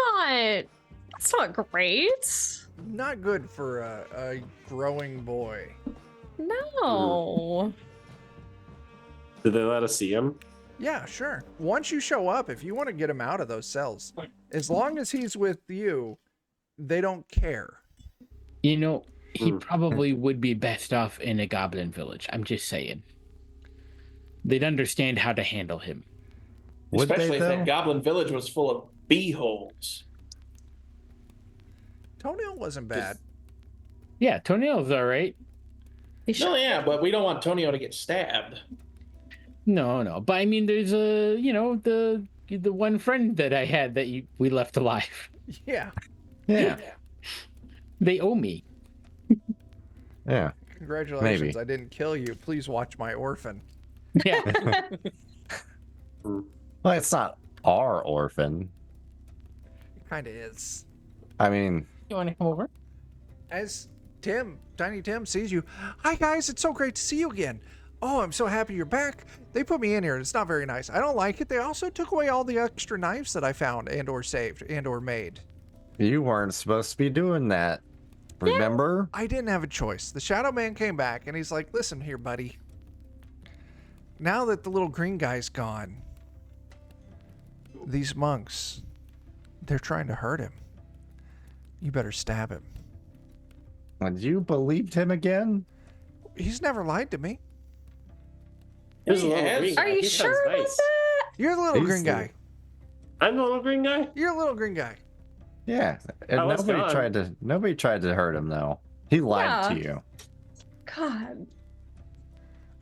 not great. Not good for a growing boy. No. Did they let us see him? Yeah, sure. Once you show up, if you want to get him out of those cells, as long as he's with you, they don't care. You know, he probably would be best off in a goblin village. I'm just saying. They'd understand how to handle him. Would Especially they, if though? that goblin village was full of bee holes. Toenail wasn't bad. Yeah, Toenail's all right. No, yeah, but we don't want Tonio to get stabbed. No. But I mean, there's the one friend that I had that we left alive. Yeah. Yeah. They owe me. Yeah. Congratulations, Maybe. I didn't kill you. Please watch my orphan. Yeah. Well, it's not our orphan. It kind of is. I mean, You want to come over? As Tiny Tim sees you, hi guys, it's so great to see you again. Oh, I'm so happy you're back. They put me in here and it's not very nice. I don't like it. They also took away all the extra knives that I found and or saved and or made. you weren't supposed to be doing that. Remember? I didn't have a choice. The Shadow Man came back and he's like, listen here, buddy. Now that the little green guy's gone, these monks, they're trying to hurt him. You better stab him. And you believed him again? He's never lied to me. He was a little Yes. green Are guy. you He sure sounds about nice. that? You're the little He's green the- guy. I'm the little green guy. You're a little green guy. Yeah. And I was gone. nobody tried to hurt him though. He lied to Yeah. you. God.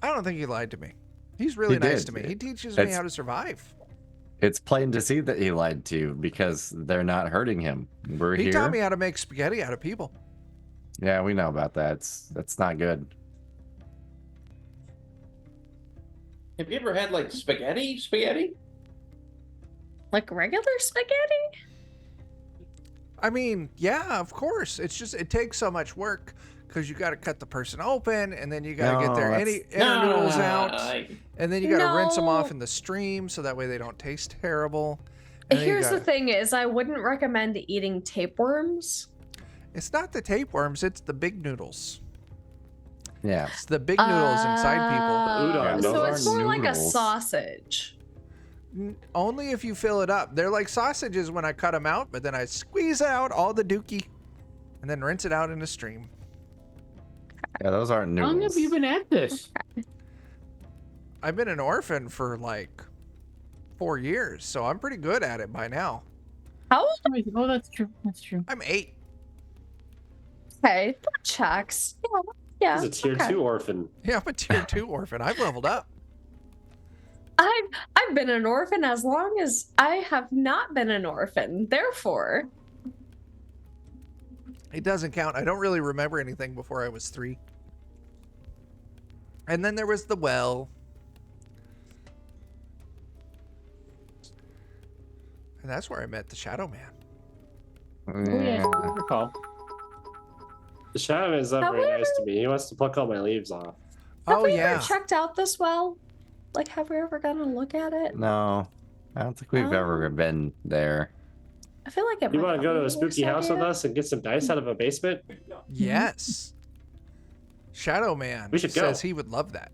I don't think he lied to me. He's really He nice did. to me. He teaches me It's- how to survive. It's plain to see that he lied to you because they're not hurting him. We're He here. taught me how to make spaghetti out of people. Yeah, we know about that. That's not good. Have you ever had like spaghetti? Spaghetti? Like regular spaghetti? I mean, yeah, of course. It's just it takes so much work because you got to cut the person open, and then you got to get their inner noodles out, and then you got to rinse them off in the stream so that way they don't taste terrible. Here's the thing: is I wouldn't recommend eating tapeworms. It's not the tapeworms; it's the big noodles. Yeah. It's the big noodles inside people. Udon, So those it's are more like a noodles. sausage. Only if you fill it up. They're like sausages when I cut them out, but then I squeeze out all the dookie and then rinse it out in a stream. Yeah, those aren't How long noodles. have you been at this? I've been an orphan for like 4 years, so I'm pretty good at it by now. How old? Oh, that's true. That's true. I'm 8. Okay, that checks. Yeah. He's a tier 2 orphan. Yeah, I'm a tier 2 orphan. I've leveled up. I've been an orphan as long as I have not been an orphan. Therefore, It doesn't count. I don't really remember anything before I was 3. And then there was the well. And that's where I met the Shadow Man. Oh, yeah, I recall. The Shadow is not very However- nice to me. He wants to pluck all my leaves off. have Oh, we yeah. ever checked out this well? Like, have we ever gone to look at it? No, I don't think we've ever been there. I feel like it You might want to go to be a spooky worse house with idea. us and get some dice out of a basement? Yes. Shadow Man We should go. says he would love that.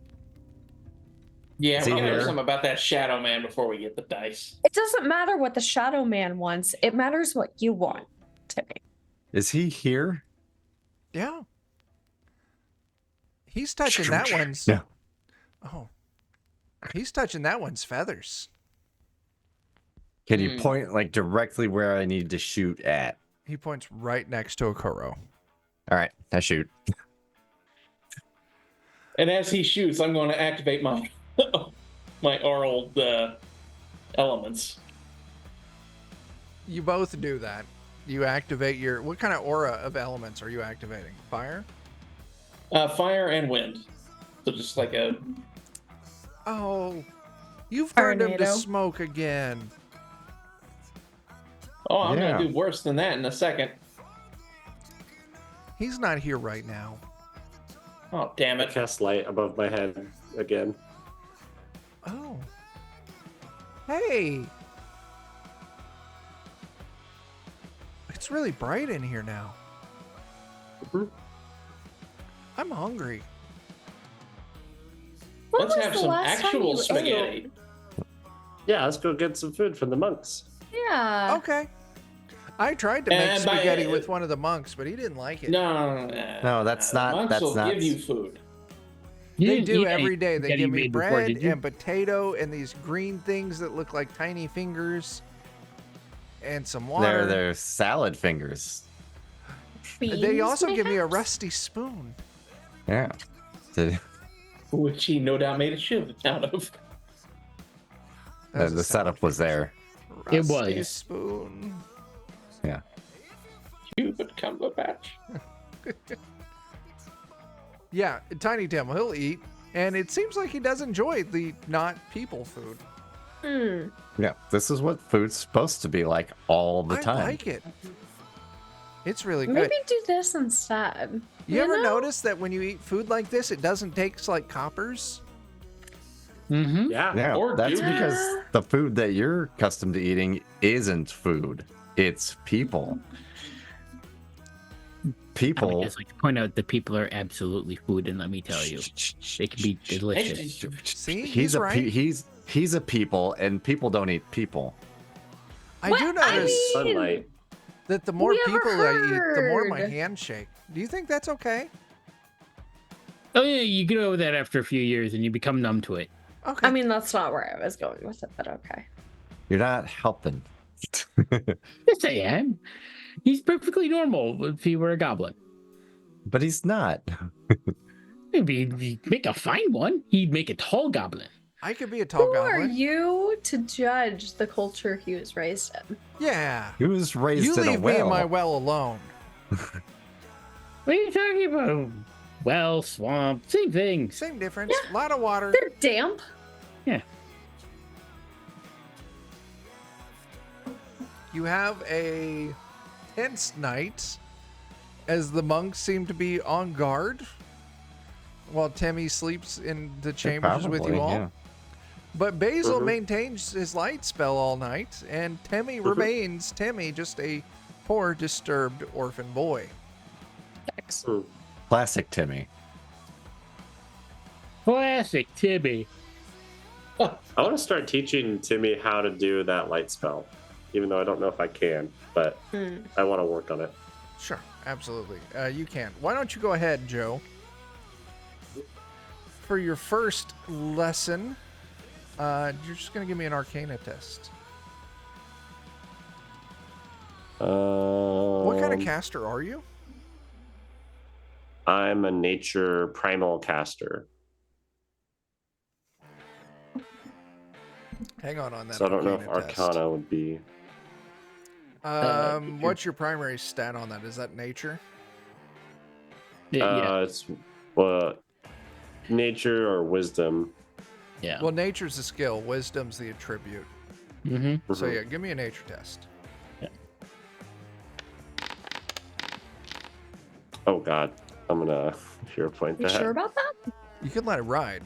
Yeah, See we gotta know here? something about that Shadow Man before we get the dice. It doesn't matter what the Shadow Man wants. It matters what you want, Timmy. Is he here? Yeah. He's touching that one's. Yeah. Oh. He's touching that one's feathers. Can you point like directly where I need to shoot at? He points right next to a Kuro. All right, I shoot. And as he shoots, I'm going to activate my my oral elements. You both do that. You activate your. What kind of aura of elements are you activating? Fire? Fire and wind. So just like a. Oh. You've turned him to Tornado. smoke again. Oh, I'm Yeah. gonna do worse than that in a second. He's not here right now. Oh, damn I it! cast light above my head again. Oh. Hey. It's really bright in here now. Mhm. I'm hungry. When Let's was have the some last time actual you spaghetti. ate? Yeah, let's go get some food from the monks. Yeah. Okay. I tried to make And by- spaghetti with one of the monks, but he didn't like it. No, that's not- Monks that's will not- give you food. You They didn't do eat any every day. They spaghetti give me made before, bread did you? and potato and these green things that look like tiny fingers and some water. They're salad fingers. They Beans, also give me a mayhaps? rusty spoon. Yeah. Which he no doubt made a shiv out of. That was a The setup was there. It rusty was. spoon. Yeah. Cupid Cumberbatch. Yeah, Tiny Tim, he'll eat, and it seems like he does enjoy the not people food. Hmm. Yeah. This is what food's supposed to be like all the I time. like it. It's really good. Maybe do this instead. You ever know? notice that when you eat food like this, it doesn't taste like coppers? Mm-hmm. Yeah. Yeah, Or that's do- because the food that you're accustomed to eating isn't food. It's people. I People. would just like to point out that people are absolutely food, and let me tell you, they can be delicious. See, He's a right. he's a people, and people don't eat people. I What? do I notice mean- Sunlight. that the more we ever people I eat, the more my heard? hands shake. Do you think that's okay? Oh yeah, you get over that after a few years, and you become numb to it. Okay. I mean, that's not where I was going with it, but okay. You're not helping. Yes, I am. He's perfectly normal if he were a goblin. But he's not. Maybe he'd make a fine one. He'd make a tall goblin. I could be a tall Who are goblin. you to judge the culture he was raised in? Yeah. He was raised You in a leave me in well. my well alone. What are you talking about? Well, swamp, same thing. Same difference. A lot of water. They're damp. Yeah. You have a tense night as the monks seem to be on guard while Timmy sleeps in the chambers with you Probably, all. yeah. But Basil maintains his light spell all night, and Timmy remains Timmy, just a poor, disturbed orphan boy. Classic Timmy. Classic Timmy. I want to start teaching Timmy how to do that light spell, even though I don't know if I can, but I want to work on it. Sure, absolutely. You can. Why don't you go ahead, Joe? For your first lesson, you're just going to give me an Arcana test. What kind of caster are you? I'm a nature primal caster. Hang on that. So I don't know if Arcana test. Arcana would be. What's your primary stat on that? Is that nature? Yeah. It's nature or wisdom. Yeah. Well, nature's the skill. Wisdom's the attribute. Mm-hmm. So yeah, give me a nature test. Yeah. Oh God, I'm gonna hero point You that. sure about that? You can let it ride.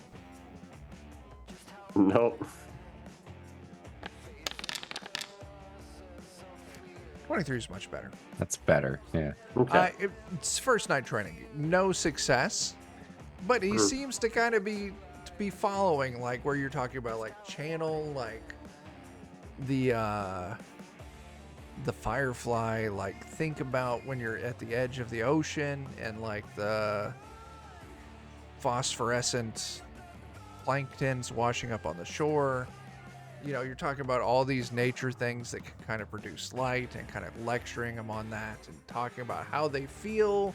Nope. 23 is much better. That's better. Yeah. Okay. It's first night training. No success, but he seems to kind of be following, like where you're talking about, like channel, like the firefly, like think about when you're at the edge of the ocean and like the phosphorescent planktons washing up on the shore. You know, you're talking about all these nature things that can kind of produce light and kind of lecturing them on that and talking about how they feel.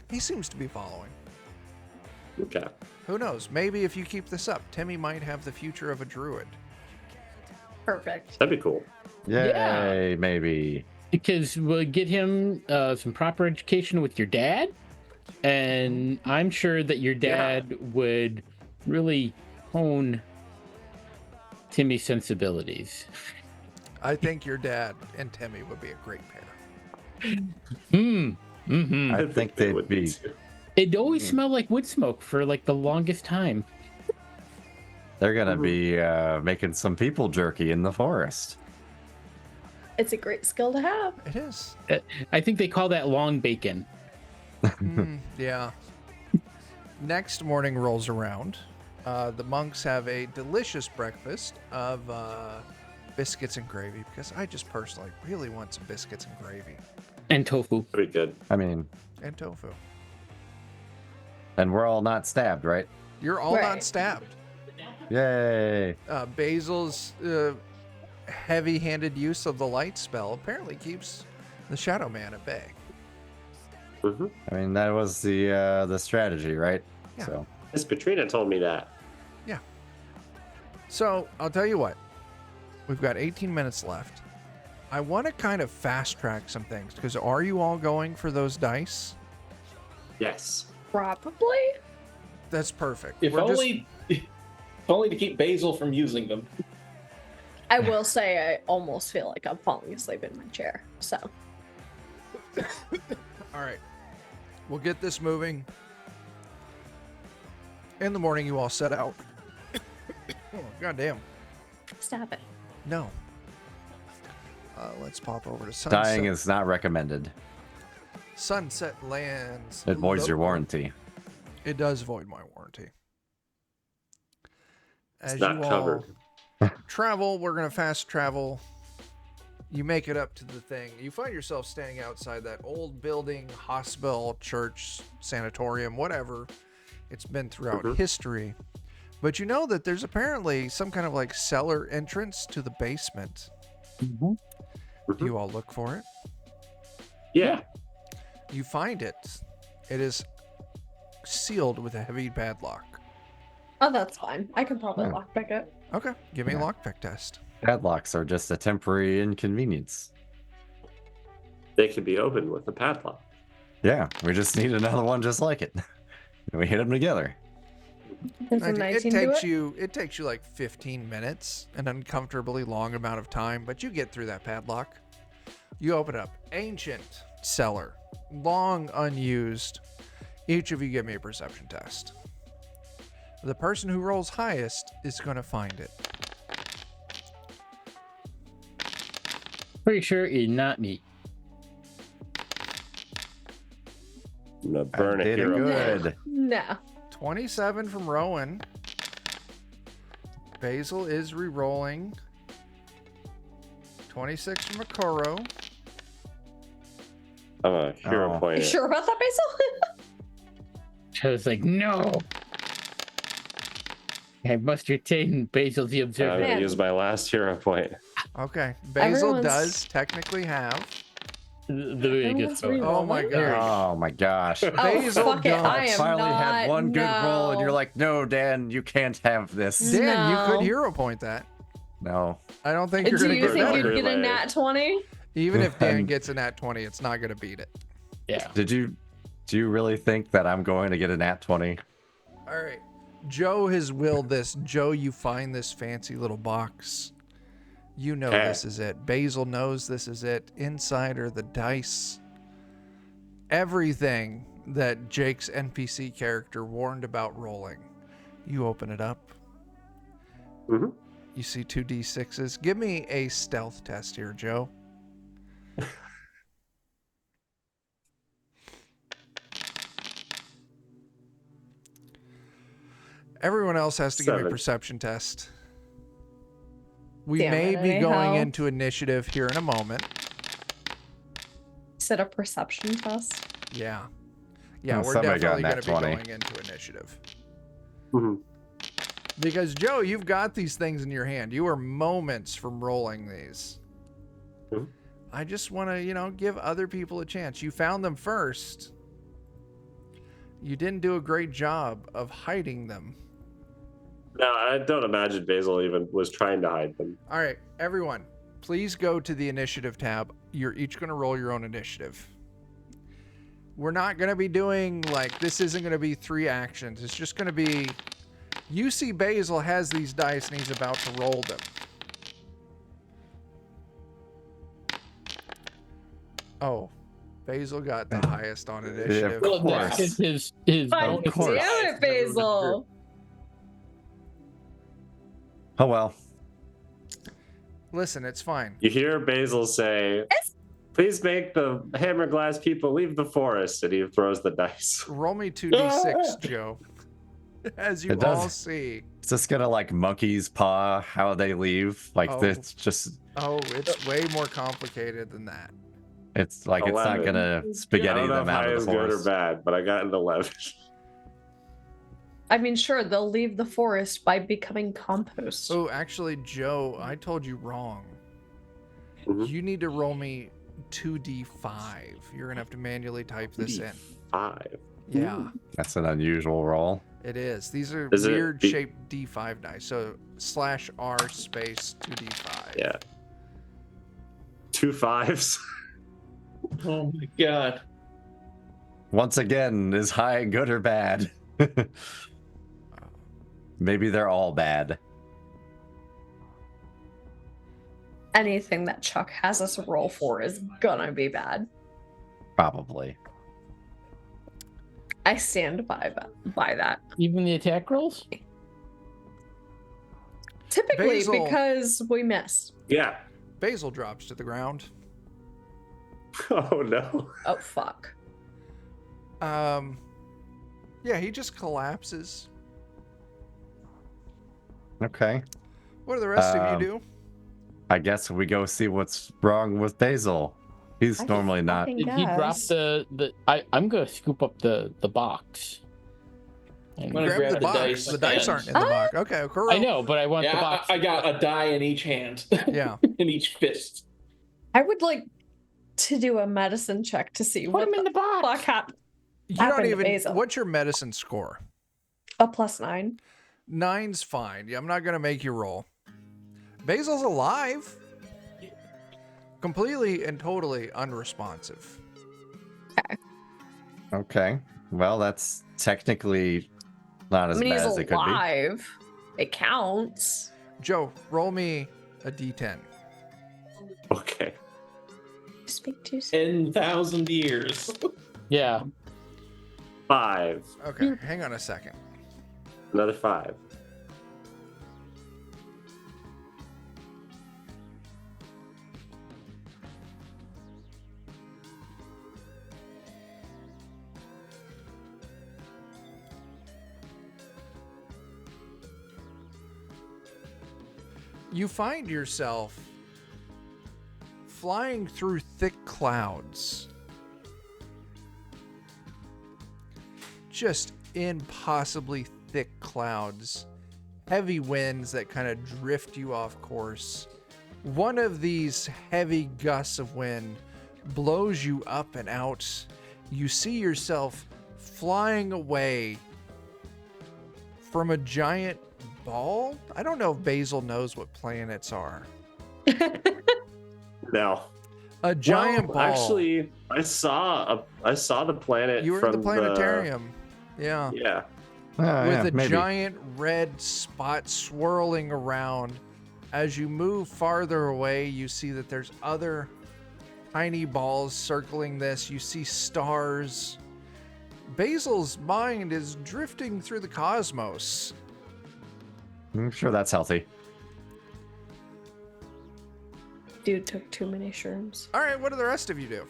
He seems to be following. Okay. Who knows? Maybe if you keep this up, Timmy might have the future of a druid. Perfect. That'd be cool. Yay, maybe. Because we'll get him some proper education with your dad, and I'm sure that your dad would really hone Timmy's sensibilities. I think your dad and Timmy would be a great pair. Mm-hmm. I think they'd would be. too. It always smelled like wood smoke for like the longest time. They're gonna be making some people jerky in the forest. It's a great skill to have. It is. I think they call that long bacon. Yeah. Next morning rolls around. The monks have a delicious breakfast of biscuits and gravy, because I just personally really want some biscuits and gravy. And tofu. Pretty good. I mean, And tofu. and we're all not stabbed, right? You're all not Right. stabbed. Yay! Basil's heavy-handed use of the light spell apparently keeps the Shadow Man at bay. I mean, that was the strategy, right? Yeah. So Miss Katrina told me that. Yeah. So, I'll tell you what. We've got 18 minutes left. I want to kind of fast-track some things, because are you all going for those dice? Yes. Probably. That's perfect. If We're only, if only to keep Basil from using them. I will say I almost feel like I'm falling asleep in my chair. So All right. We'll get this moving. In the morning, you all set out. Oh, goddamn. stop it. No. Let's pop over to Sunset. dying is not recommended. Sunset Lands. It voids your Local. warranty. It does void my warranty. It's As not you covered. all travel, we're going to fast travel. You make it up to the thing. You find yourself standing outside that old building, hospital, church, sanatorium, whatever. It's been throughout history. But you know that there's apparently some kind of like cellar entrance to the basement. Do you all look for it? Yeah. You find it. It is sealed with a heavy padlock. Oh, that's fine. I can probably Yeah. lockpick it. Okay, give me a Yeah. lockpick test. Padlocks are just a temporary inconvenience. They can be opened with a padlock. Yeah, we just need another one just like it. We hit them together. Does a 19 do it? It takes you like 15 minutes, an uncomfortably long amount of time, but you get through that padlock. You open up. Ancient cellar, long unused. Each of you give me a perception test. The person who rolls highest is going to find it. Pretty sure it's not me. I'm gonna burn a did it hero. good. No. 27 from Rowan. Basil is re-rolling. 26 from Akoro. I'm a hero point. You sure about that, Basil? I was like, no. I must retain Basil the I'm Observer. gonna use my last hero point. Okay. Basil Everyone's- does technically have. The biggest Everyone's Oh my re-rolling? gosh. Oh my gosh. Oh, Basil fuck it. don't. I am Finally not, had one good roll, and you're no. like, no, Dan, you can't have this. Dan, you could No. hero point that. No. I don't think you're Do going to you get think better. you'd get a Relay. nat 20? Even if Dan Um, gets a nat 20, it's not going to beat it. Yeah. Do you really think that I'm going to get a nat 20? All right. Joe has willed this. Joe, you find this fancy little box. You know Okay. this is it. Basil knows this is it. Inside are the dice. Everything that Jake's NPC character warned about rolling. You open it up. Mhm. You see 2d6s. Give me a stealth test here, Joe. Everyone else has to give me a 7. perception test. We Damn may it, be going anyhow. into initiative here in a moment. Is it a perception test? Yeah. Yeah, Well, we're somebody got definitely nat going to be 20. going into initiative. Mhm. Because, Joe, you've got these things in your hand. You are moments from rolling these. Mhm. I just want to, give other people a chance. You found them first. You didn't do a great job of hiding them. No, I don't imagine Basil even was trying to hide them. All right, everyone, please go to the initiative tab. You're each going to roll your own initiative. We're not going to be doing, this isn't going to be 3 actions. It's just going to be, you see Basil has these dice and he's about to roll them. Oh, Basil got the highest on initiative. Of course. That's his God bonus course. damn it, Basil. Oh well. Listen, it's fine. You hear Basil say, "Please make the hammer glass people leave the forest," and he throws the dice. Roll me 2d6, Joe. As you It does. all see. Is this gonna like monkey's paw how they leave? Like Oh. it's just Oh, it's way more complicated than that. it's like it's not 11. gonna I spaghetti don't know them if out high of is the good or forest. bad, but I got an 11. I mean, sure, they'll leave the forest by becoming compost. Oh, actually, Joe, I told you wrong. Mhm. You need to roll me 2d5. You're going to have to manually type this in. 5. Yeah, That's an unusual roll. it is. These are Is it weird B- shaped d5 dice. So /r space 2d5. Yeah. 2 5s. Oh my god. Once again, is high good or bad? Maybe they're all bad. Anything that Chuck has us roll for is gonna be bad. Probably. I stand by that. Even the attack rolls? Typically, Basil. because we missed. Yeah. Basil drops to the ground. Oh no. Oh, fuck. Yeah, he just collapses. Okay. What do the rest of you do? I guess we go see what's wrong with Basil. He's I normally not. fucking Did he drop guess. I'm gonna scoop up the box. I'm gonna Grab grab the the box. dice The dice and- aren't in the box. Okay, Kuro. I know, but I want the Yeah, box. I got a die in each hand. Yeah. In each fist. I would like to do a medicine check to see Put what him in the box. fuck happened. You don't Happened to even. Basil. What's your medicine score? A +9. 9's fine. Yeah, I'm not gonna make you roll. Basil's alive. Completely and totally unresponsive. Okay. Well, that's technically Not I as mean, bad he's as it could be. alive. It counts. Joe, roll me a d10. Okay. Speak too soon. 10,000 years. Yeah. 5. Okay, hang on a second. Another 5. You find yourself flying through thick clouds. Just impossibly thick clouds. Heavy winds that kind of drift you off course. One of these heavy gusts of wind blows you up and out. You see yourself flying away from a giant ball. I don't know if Basil knows what planets are. No. A giant Well, ball. Actually, I saw the planet. You were from in the planetarium. Yeah. Yeah. With a maybe. giant red spot swirling around. As you move farther away, you see that there's other tiny balls circling this. You see stars. Basil's mind is drifting through the cosmos. I'm sure that's healthy. Dude took too many shrooms. All right, what do the rest of you do?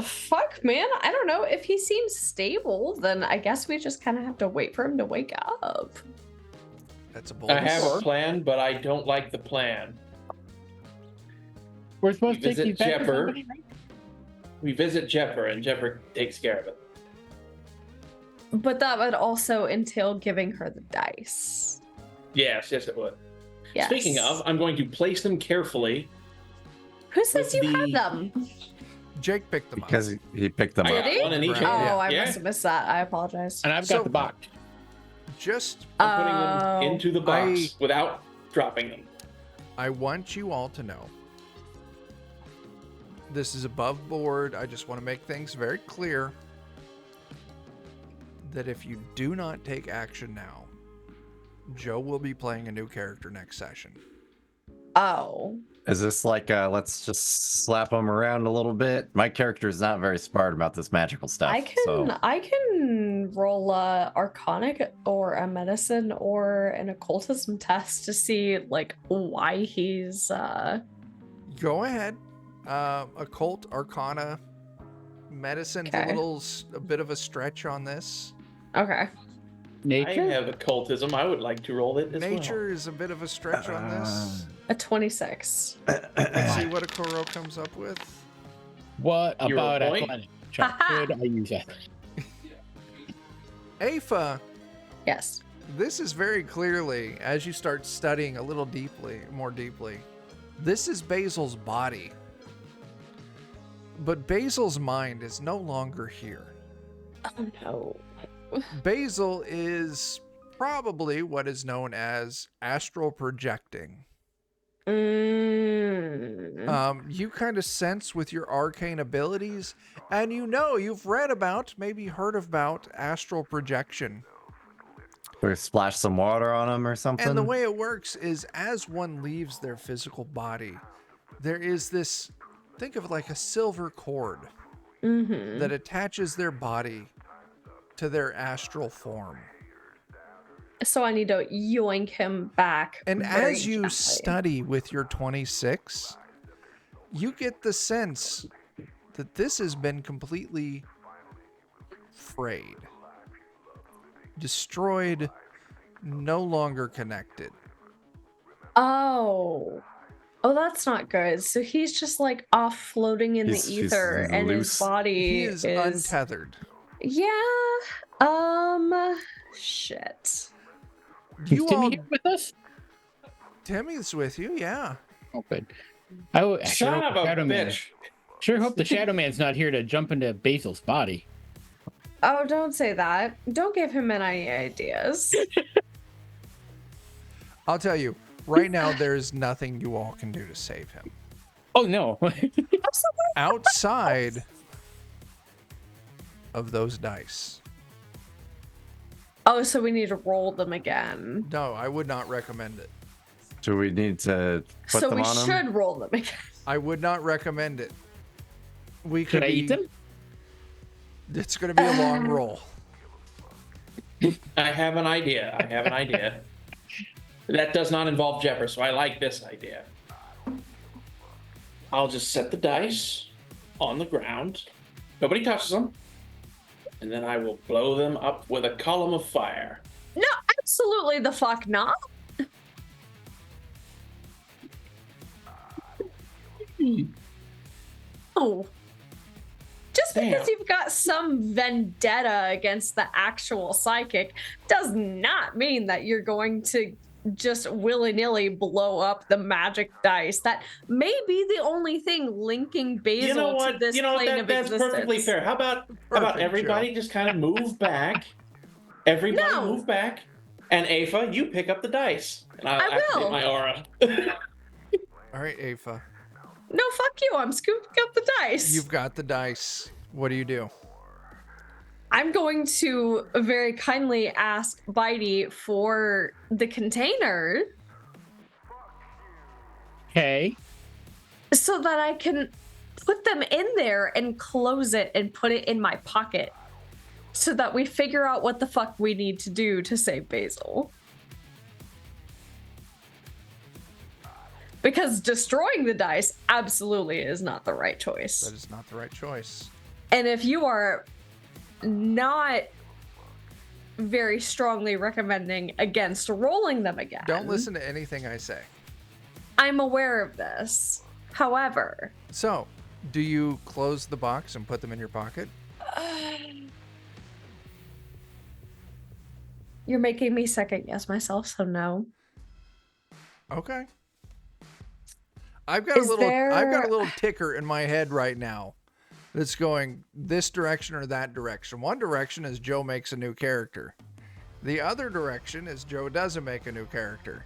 Fuck, man. I don't know. If he seems stable, then I guess we just kind of have to wait for him to wake up. That's a bold I have a decision. plan, but I don't like the plan. We're supposed to take Visit these back to Jepper. somebody, right? We visit Jepper, and Jepper takes care of it. But that would also entail giving her the dice. Yes, it would. Yes. Speaking of, I'm going to place them carefully. Who says you the- have them? Jake picked them up. Because he picked them I up. got he? one in each Right. hand. Oh, I Yeah. must have missed that. I apologize. And I've So- got the box. Just, I'm putting them Oh. into the box without dropping them. I want you all to know. This is above board. I just want to make things very clear that if you do not take action now, Joe will be playing a new character next session. Oh. Is this like, let's just slap him around a little bit? My character is not very smart about this magical stuff. I can roll a Arcanic or a medicine or an occultism test to see like why he's Go ahead. Occult, Arcana, Medicine's Okay. a bit of a stretch on this. okay. Nature? I have occultism. I would like to roll it as Nature is a bit of a stretch on this. A 26. Let's see what Akuro comes up with. What You're a about boy? athletic? Could I use that? Afa, Yes. this is very clearly, as you start studying a little more deeply, this is Basil's body. But Basil's mind is no longer here. Oh no. Basil is probably what is known as astral projecting. You kind of sense with your arcane abilities, and you've read about, maybe heard about astral projection. Or splash some water on him or something. And the way it works is as one leaves their physical body, there is this, think of it like a silver cord that attaches their body to their astral form. So I need to yoink him back. And very as you gently. study with your 26, you get the sense that this has been completely frayed, destroyed, no longer connected. Oh, that's not good. So he's just like off floating in He's the ether, and his loose. body He is untethered. Yeah. Shit. You Is Timmy all, here with us? Timmy's with you, yeah. Oh, good. I sure Son hope of the a Shadow Man. bitch. Sure hope the Shadow Man's not here to jump into Basil's body. Oh, don't say that. Don't give him any ideas. I'll tell you, right now there's nothing you all can do to save him. Oh no. Outside of those dice. Oh, so we need to roll them again. No, I would not recommend it. Do we need to put So them we on should them? roll them again. I would not recommend it. We Could could I eat them? It's going to be a long roll. I have an idea. That does not involve Jepper, so I like this idea. I'll just set the dice on the ground. Nobody touches them. And then I will blow them up with a column of fire. No, absolutely the fuck not. Oh. Just because you've got some vendetta against the actual psychic does not mean that you're going to just willy-nilly blow up the magic dice. That may be the only thing linking Basil to this plane of that's existence. perfectly fair. How about everybody just kind of move back? Everybody move back. And Aoife, you pick up the dice. And I'll activate my aura. All right, Aoife. No, fuck you. I'm scooping up the dice. You've got the dice. What do you do? I'm going to very kindly ask Bitey for the container. Okay. So that I can put them in there and close it and put it in my pocket. So that we figure out what the fuck we need to do to save Basil. Because destroying the dice absolutely is not the right choice. That is not the right choice. And if you are not very strongly recommending against rolling them again. Don't listen to anything I say. I'm aware of this. However. So, do you close the box and put them in your pocket? You're making me second guess myself, so no. Okay. I've got a little ticker in my head right now that's going this direction or that direction. One direction is Joe makes a new character. The other direction is Joe doesn't make a new character.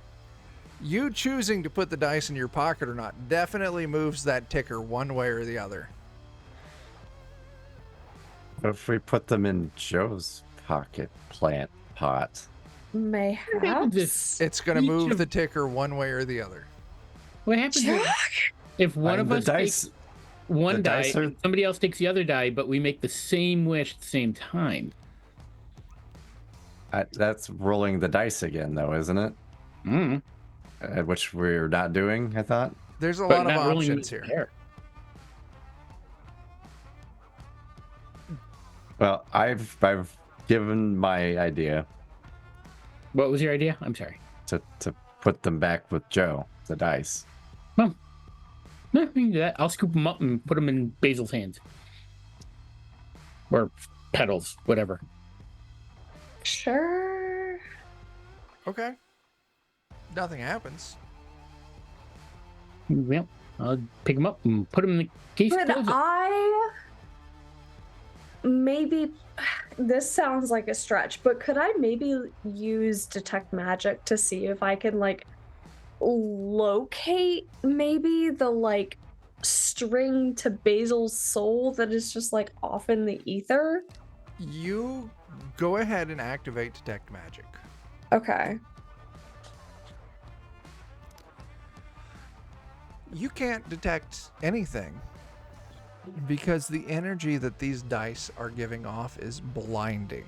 You choosing to put the dice in your pocket or not definitely moves that ticker one way or the other. If we put them in Joe's pocket plant pot. Mayhaps. It's going to move the ticker one way or the other. What happens if one of us takes one die, somebody else takes the other die, but we make the same wish at the same time? That's rolling the dice again, though, isn't it? Which we're not doing, I thought. There's a lot of options here. Well, I've given my idea. What was your idea? I'm sorry. To put them back with Joe, the dice. Well, no, we can do that. I'll scoop them up and put them in Basil's hands. Or petals, whatever. Sure. Okay. Nothing happens. Well, I'll pick them up and put them in the case. Could maybe, this sounds like a stretch, but could I maybe use detect magic to see if I can locate maybe the string to Basil's soul that is just off in the ether? You go ahead and activate detect magic. Okay. You can't detect anything because the energy that these dice are giving off is blinding.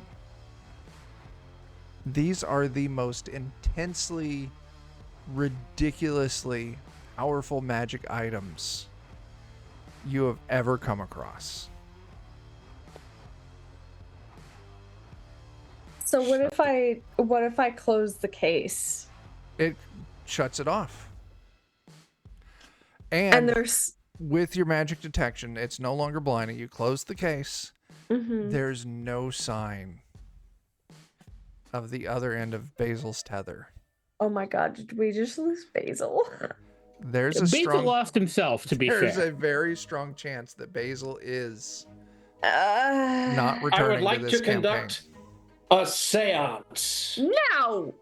These are the most intensely, ridiculously powerful magic items you have ever come across. So what if I close the case? It shuts it off. And there's with your magic detection, it's no longer blinding. You close the case. There's no sign of the other end of Basil's tether. Oh my god, did we just lose Basil? Basil lost himself, to be fair. There's a very strong chance that Basil is not returning to this campaign. Conduct a seance. No!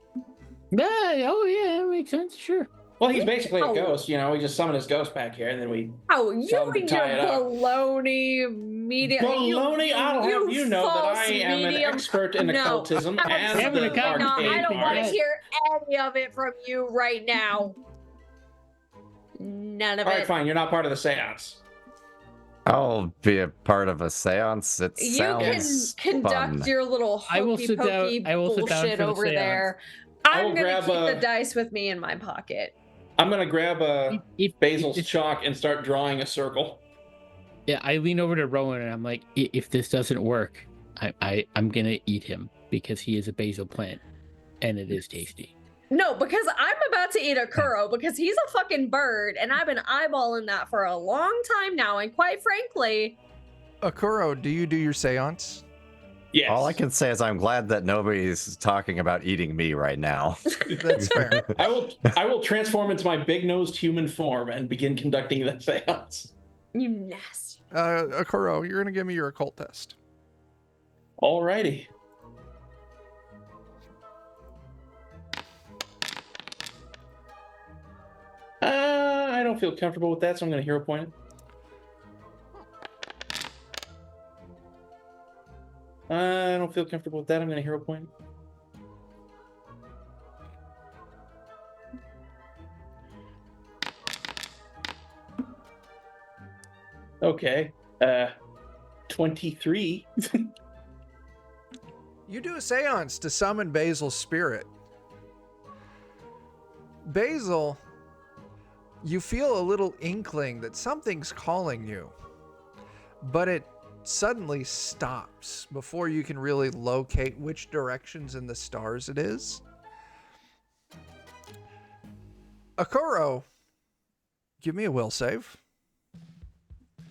That makes sense, sure. Well, he's basically a ghost, we just summon his ghost back here, and then we... Oh, you and your baloney medium. Baloney, I'll have you know that I am an expert in occultism and Absolutely the not. I don't want to arcane hear any of it from you right now. None of All it. right, fine. You're not part of the seance. I'll be a part of a seance. It sounds You can conduct fun. your little hokey pokey bullshit over there. I'm gonna keep the dice with me in my pocket. I'm gonna grab Basil's chalk and start drawing a circle. Yeah, I lean over to Rowan and I'm like, if this doesn't work, I'm gonna eat him because he is a basil plant, and it is tasty. No, because I'm about to eat a Kuro because he's a fucking bird, and I've been eyeballing that for a long time now, and quite frankly... Akuro, do you do your seance? Yes. All I can say is I'm glad that nobody's talking about eating me right now. That's fair. I will transform into my big-nosed human form and begin conducting the seance. You nasty. Akuro, you're going to give me your occult test. Alrighty. I don't feel comfortable with that, so I'm going to hero point it. I don't feel comfortable with that. I'm going to hero point it. Okay. 23. You do a seance to summon Basil's spirit. Basil, you feel a little inkling that something's calling you, but it suddenly stops before you can really locate which directions in the stars it is. Akuro, give me a will save.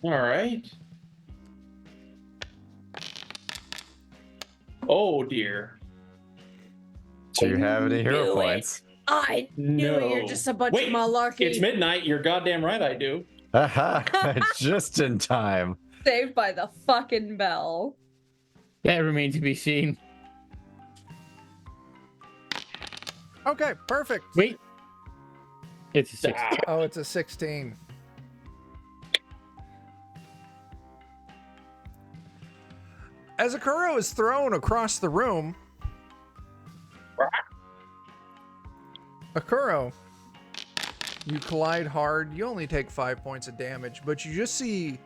All right. Oh dear. Do you have any hero points? I knew it. You're just a bunch of malarkey. It's midnight. You're goddamn right I do. Aha! Just in time. Saved by the fucking bell. That remains to be seen. Okay, perfect. Wait. It's a 16. Oh, it's a 16. As Akuro is thrown across the room, Akuro, you collide hard. You only take 5 points of damage, but you just see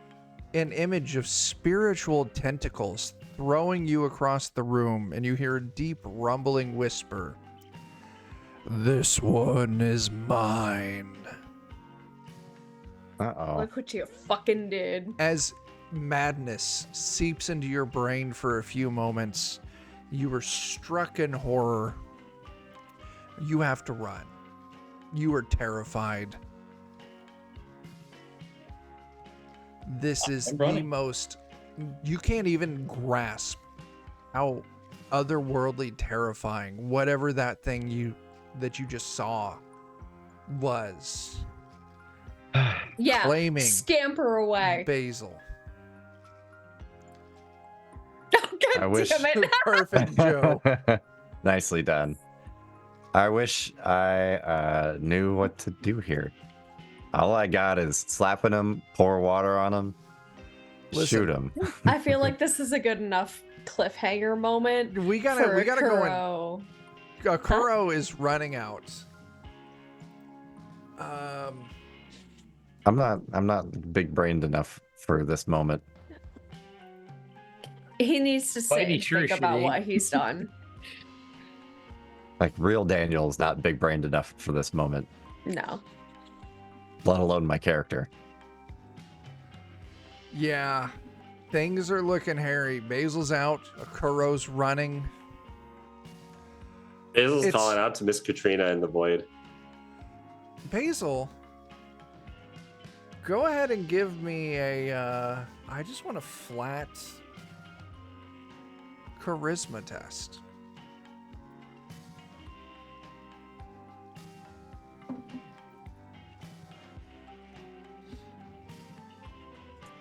an image of spiritual tentacles throwing you across the room, and you hear a deep rumbling whisper. This one is mine. Uh-oh. Look what you fucking did. As madness seeps into your brain for a few moments, you are struck in horror. You have to run. You are terrified. This is the most... You can't even grasp how otherworldly terrifying whatever that thing that you just saw was. Yeah, claiming scamper away. Basil. Oh, God I wish- damn it. Perfect, Joe. Nicely done. I wish I knew what to do here. All I got is slapping him, pour water on him, shoot him. I feel like this is a good enough cliffhanger moment. We gotta go in. Akuro is running out. I'm not big brained enough for this moment. He needs to sit and think about ain't. what he's done. Like real Daniel's not big brained enough for this moment, No. let alone my character. Yeah, things are looking hairy. Basil's out. Akuro's running. Basil's calling out to Miss Katrina in the void. Basil, go ahead and give me a, I just want a flat charisma test.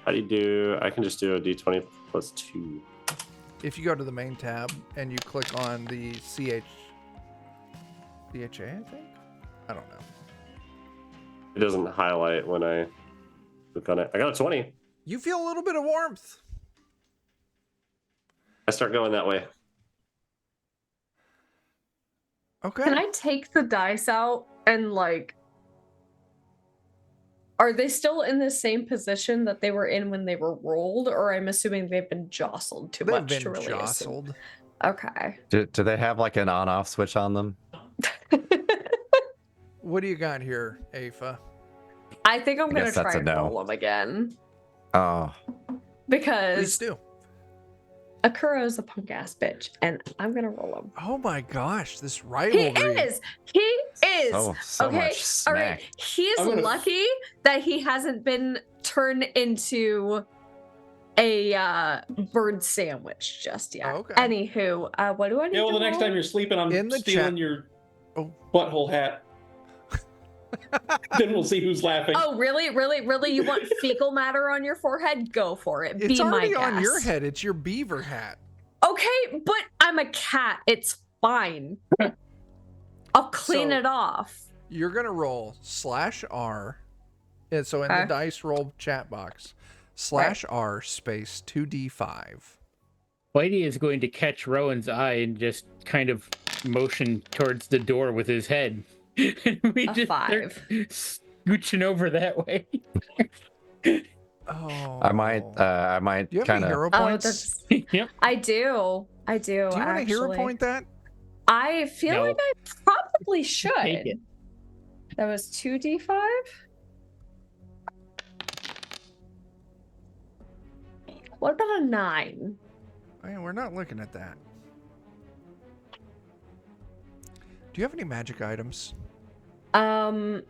How do you do? I can just do a d20 plus 2. If you go to the main tab and you click on the CHA, I think? I don't know. It doesn't highlight when I click on it. I got a 20. You feel a little bit of warmth. I start going that way. Okay. Can I take the dice out and like? Are they still in the same position that they were in when they were rolled, or I'm assuming they've been jostled too They've much been to really jostled. Okay. Do they have like an on-off switch on them? What do you got here, Aoife? I think I'm gonna guess that's try a and no. roll them again Oh, Please because do. Akuro's a punk ass bitch, and I'm gonna roll him. Oh my gosh, this He rivalry. is. He is. so okay. much All smack. right. He's I'm gonna- lucky that he hasn't been turned into a bird sandwich just yet. Okay. Anywho, what do I need Yeah, well, to the next roll? time you're sleeping, I'm In the stealing chat- your Oh. butthole hat. Then we'll see who's laughing. Oh, really? Really? Really? You want fecal matter on your forehead? Go for it. It's Be my already guest. on your head. It's your beaver hat. Okay, but I'm a cat. It's fine. I'll clean So- it off. You're gonna roll /R. And so in the Okay. dice roll chat box, /R space 2d5. Whitey is going to catch Rowan's eye and just kind of motion towards the door with his head. And we A just start 5. scooching over that way. Oh. I might Do you have kind any of. hero Oh, points? that's. Yep. I do. I do. Do you want to hero actually. point that? I feel No. like I probably should. Take it. That was 2d5. What about a 9? Hey, we're not looking at that. Do you have any magic items?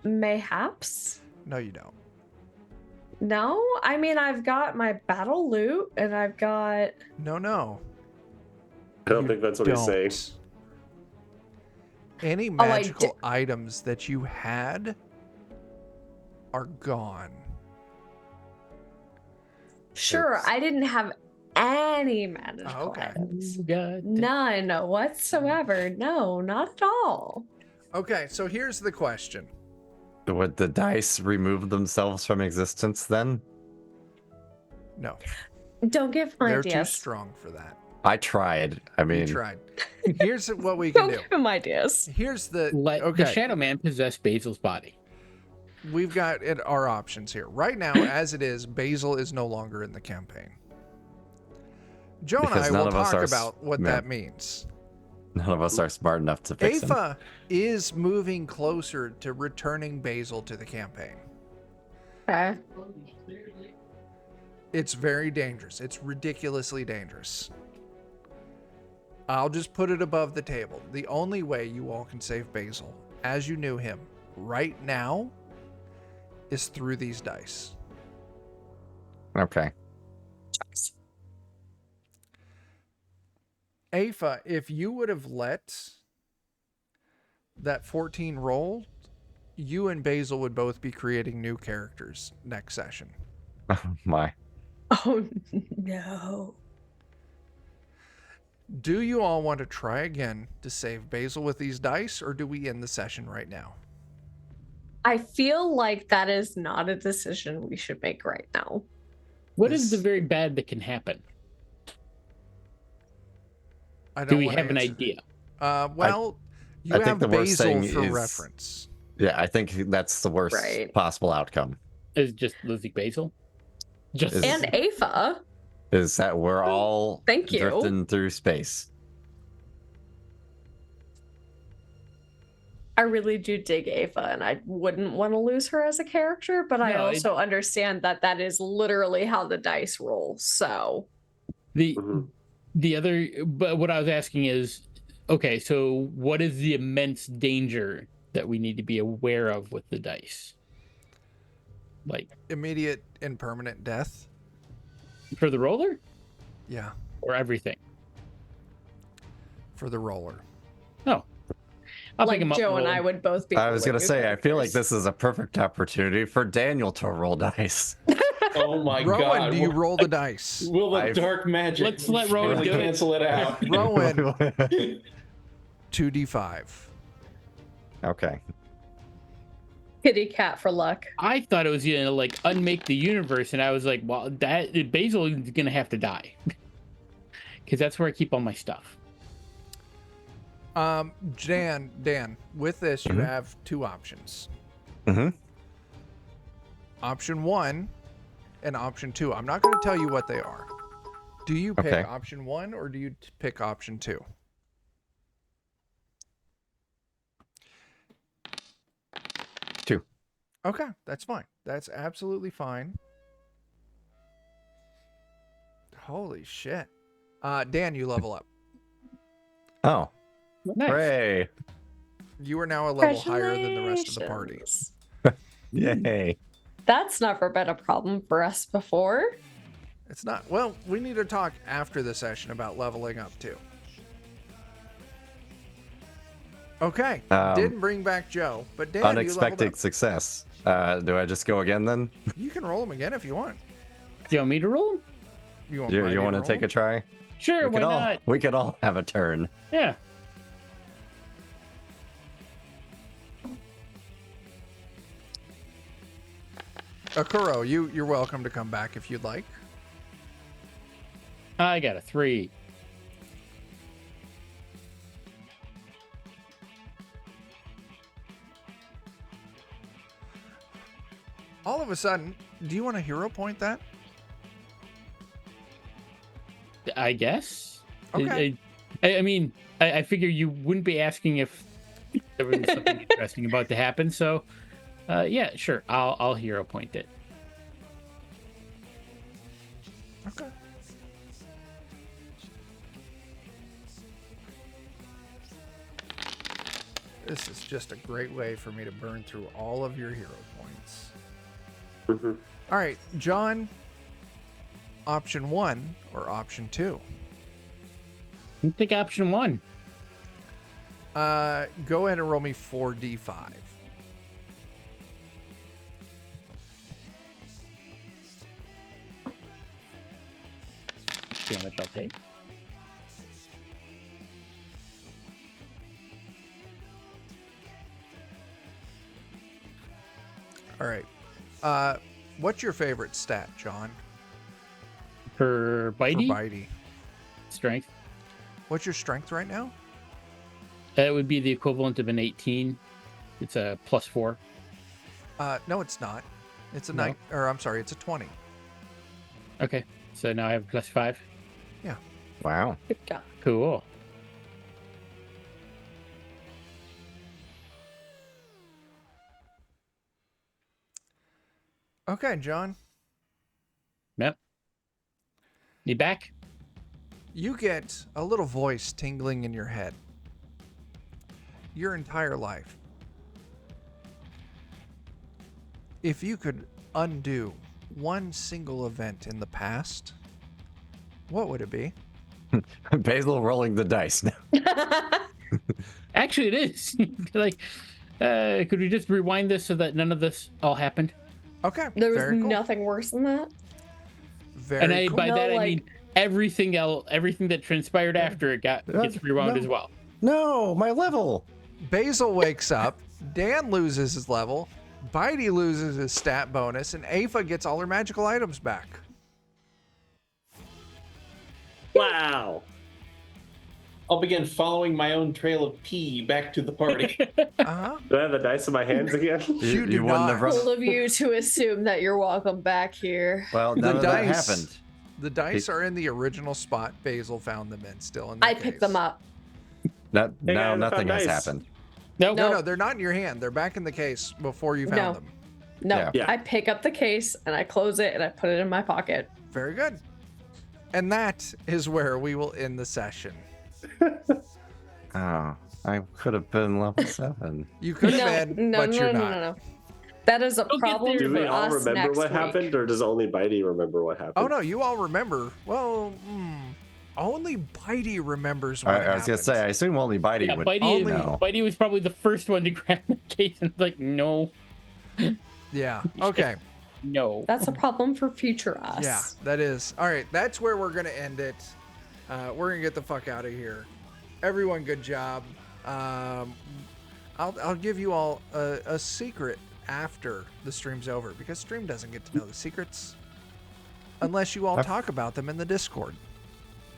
Mayhaps. No, you don't. No, I mean I've got my battle loot and I've got. No. I don't You think that's what he's saying. Any I magical items that you had are gone. Sure, It's- I didn't have any magical okay. items. God. None whatsoever. No, not at all. Okay, so here's the question. Would the dice remove themselves from existence then? No, Don't give they're too ideas. strong for that. I tried. I You mean, tried. Here's what we can Don't do. give him ideas. Here's the Let okay. the Shadow Man possess Basil's body. We've got our options here. Right now, as it is, Basil is no longer in the campaign. Joe and Because I none will of us talk are about what yeah. that means. none of us are smart enough to fix him. Aoife is moving closer to returning Basil to the campaign. Okay. It's very dangerous. It's ridiculously dangerous. I'll just put it above the table. The only way you all can save Basil, as you knew him, right now, is through these dice. Okay. Aoife, if you would have let that 14 roll, you and Basil would both be creating new characters next session. Oh my. Oh no. Do you all want to try again to save Basil with these dice, or do we end the session right now? I feel like that is not a decision we should make right now. What is This- the very bad that can happen? I don't Do we wanna have an answer. idea? Well, you I think have the worst Basil thing for is- reference. Yeah, I think that's the worst Right. possible outcome. Is just losing Basil? Just Is- And Aoife. Is that we're all Thank you. drifting through space. I really do dig Ava, and I wouldn't want to lose her as a character, but I No, also understand that that is literally how the dice roll. So Mhm. the other, but what I was asking is, okay, so what is the immense danger that we need to be aware of with the dice? Like Immediate and permanent death. for the roller Yeah, or everything? for the roller. No. I'll like pick him up. Joe and roll. I would both be. I was gonna rolling new say, I feel like characters. this is a perfect opportunity for Daniel to roll dice. Oh my Rowan, god. do you roll the dice? Will the I've- dark magic Let's let Rowan really do it. cancel it out? Rowan, 2d5. Okay. Kitty cat for luck. I thought it was gonna like unmake the universe, and I was like, well, that Basil is gonna have to die. because that's where I keep all my stuff. Dan, with this, you have two options. Option 1 and option 2. I'm not going to tell you what they are. Do you pick option 1 or do you pick option 2? Two. Okay, that's fine. That's absolutely fine. Holy shit. Dan, you level up. Oh. Nice. Hooray. You are now a level higher than the rest of the party. Yay. That's never been a problem for us before. It's not. Well, we need to talk after the session about leveling up too. Okay. Didn't bring back Joe, but Dan, unexpected success. Do I just go again then? You can roll him again if you want. Do you want me to roll? You want, you want to take a try? Sure, why not? We could all have a turn. Yeah. Akuro, you're welcome to come back if you'd like. I got a 3. All of a sudden, do you want to hero point that? I guess. Okay. I mean, I figure you wouldn't be asking if there was something interesting about to happen. So, yeah, sure. I'll hero point it. Okay. This is just a great way for me to burn through all of your hero points. All right, John, option 1 or option 2? I think option 1. Go ahead and roll me 4d5. See how much I'll take. All right. What's your favorite stat, John? For Bitey? For Bitey. Strength. What's your strength right now? That would be the equivalent of an 18. It's a +4. No, it's not. It's a No? 9, or I'm sorry, it's a 20. Okay, so now I have +5. Yeah. Wow. Good job. Cool. Okay, John. Yep. You back? You get a little voice tingling in your head. Your entire life. If you could undo one single event in the past, what would it be? Basil rolling the dice. Actually, it is. Like, could we just rewind this so that none of this all happened? Okay. There was very cool. nothing worse than that. Very cool. By No, that I like- mean everything else, everything that transpired after it gets rewound no. as well. No, my level. Basil wakes up. Dan loses his level. Bitey loses his stat bonus, and Aoife gets all her magical items back. Wow. I'll begin following my own trail of pee back to the party. Uh-huh. Do I have the dice in my hands again? You do wouldn't not. have run. All of you to assume that you're welcome back here. Well, The none of that dice. happened. The dice are in the original spot Basil found them in, still in the I case. picked them up. No, Hey, no, guys, I nothing found has dice. happened. Nope. No, they're not in your hand. They're back in the case before you found No. them. No, Yeah. I pick up the case and I close it and I put it in my pocket. Very good. And that is where we will end the session. Oh, I could have been level 7. You could have No, been, no, but no, you're no, not. no, no. That is a Don't get problem there. Do for we all us remember next what week. happened, or does only Bitey remember what happened? Oh no, you all remember. Well, only Bitey remembers what I happened. was gonna say, I assume only Bitey Yeah, would Bitey, know. Bitey was probably the first one to grab the case and like, no, Yeah. Okay. no. That's a problem for future us. Yeah, that is. All right, that's where we're gonna end it. We're gonna get the fuck out of here. Everyone, good job. I'll give you all a secret after the stream's over, because stream doesn't get to know the secrets unless you all talk about them in the Discord.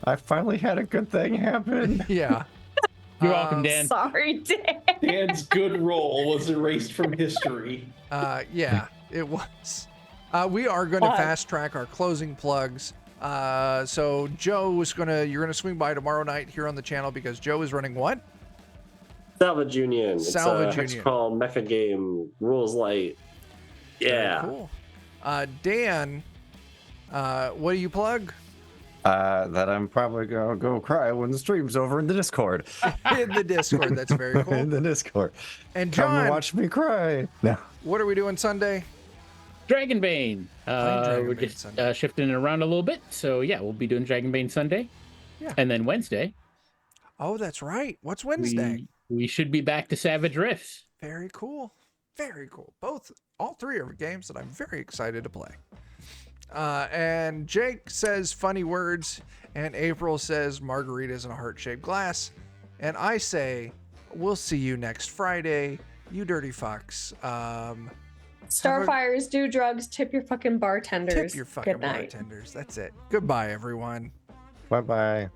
I finally had a good thing happen. Yeah. You're welcome, Dan. Sorry, Dan. Dan's good roll was erased from history. Yeah, it was. We are going to fast track our closing plugs. So Joe is you're gonna swing by tomorrow night here on the channel because Joe is running what? Salvage Union. Salvage it's a Union. Hexcrawl mecha game, rules light. Yeah. Very cool. Dan, what do you plug? That I'm probably gonna go cry when the stream's over in the Discord. In the Discord. That's very cool. In the Discord. And Come John, and watch me cry. No. what are we doing Sunday? Dragonbane. Dragonbane We're just Sunday. shifting it around a little bit. So yeah, we'll be doing Dragonbane Sunday. Yeah. And then Wednesday. Oh, that's right. What's Wednesday? We should be back to Savage Rifts. Very cool. Very cool. All three are games that I'm very excited to play. And Jake says funny words, and April says margaritas in a heart-shaped glass. And I say, we'll see you next Friday, you dirty fucks. Starfires, do drugs, tip your fucking bartenders. Tip your fucking Good night. bartenders. That's it. Goodbye, everyone. Bye bye.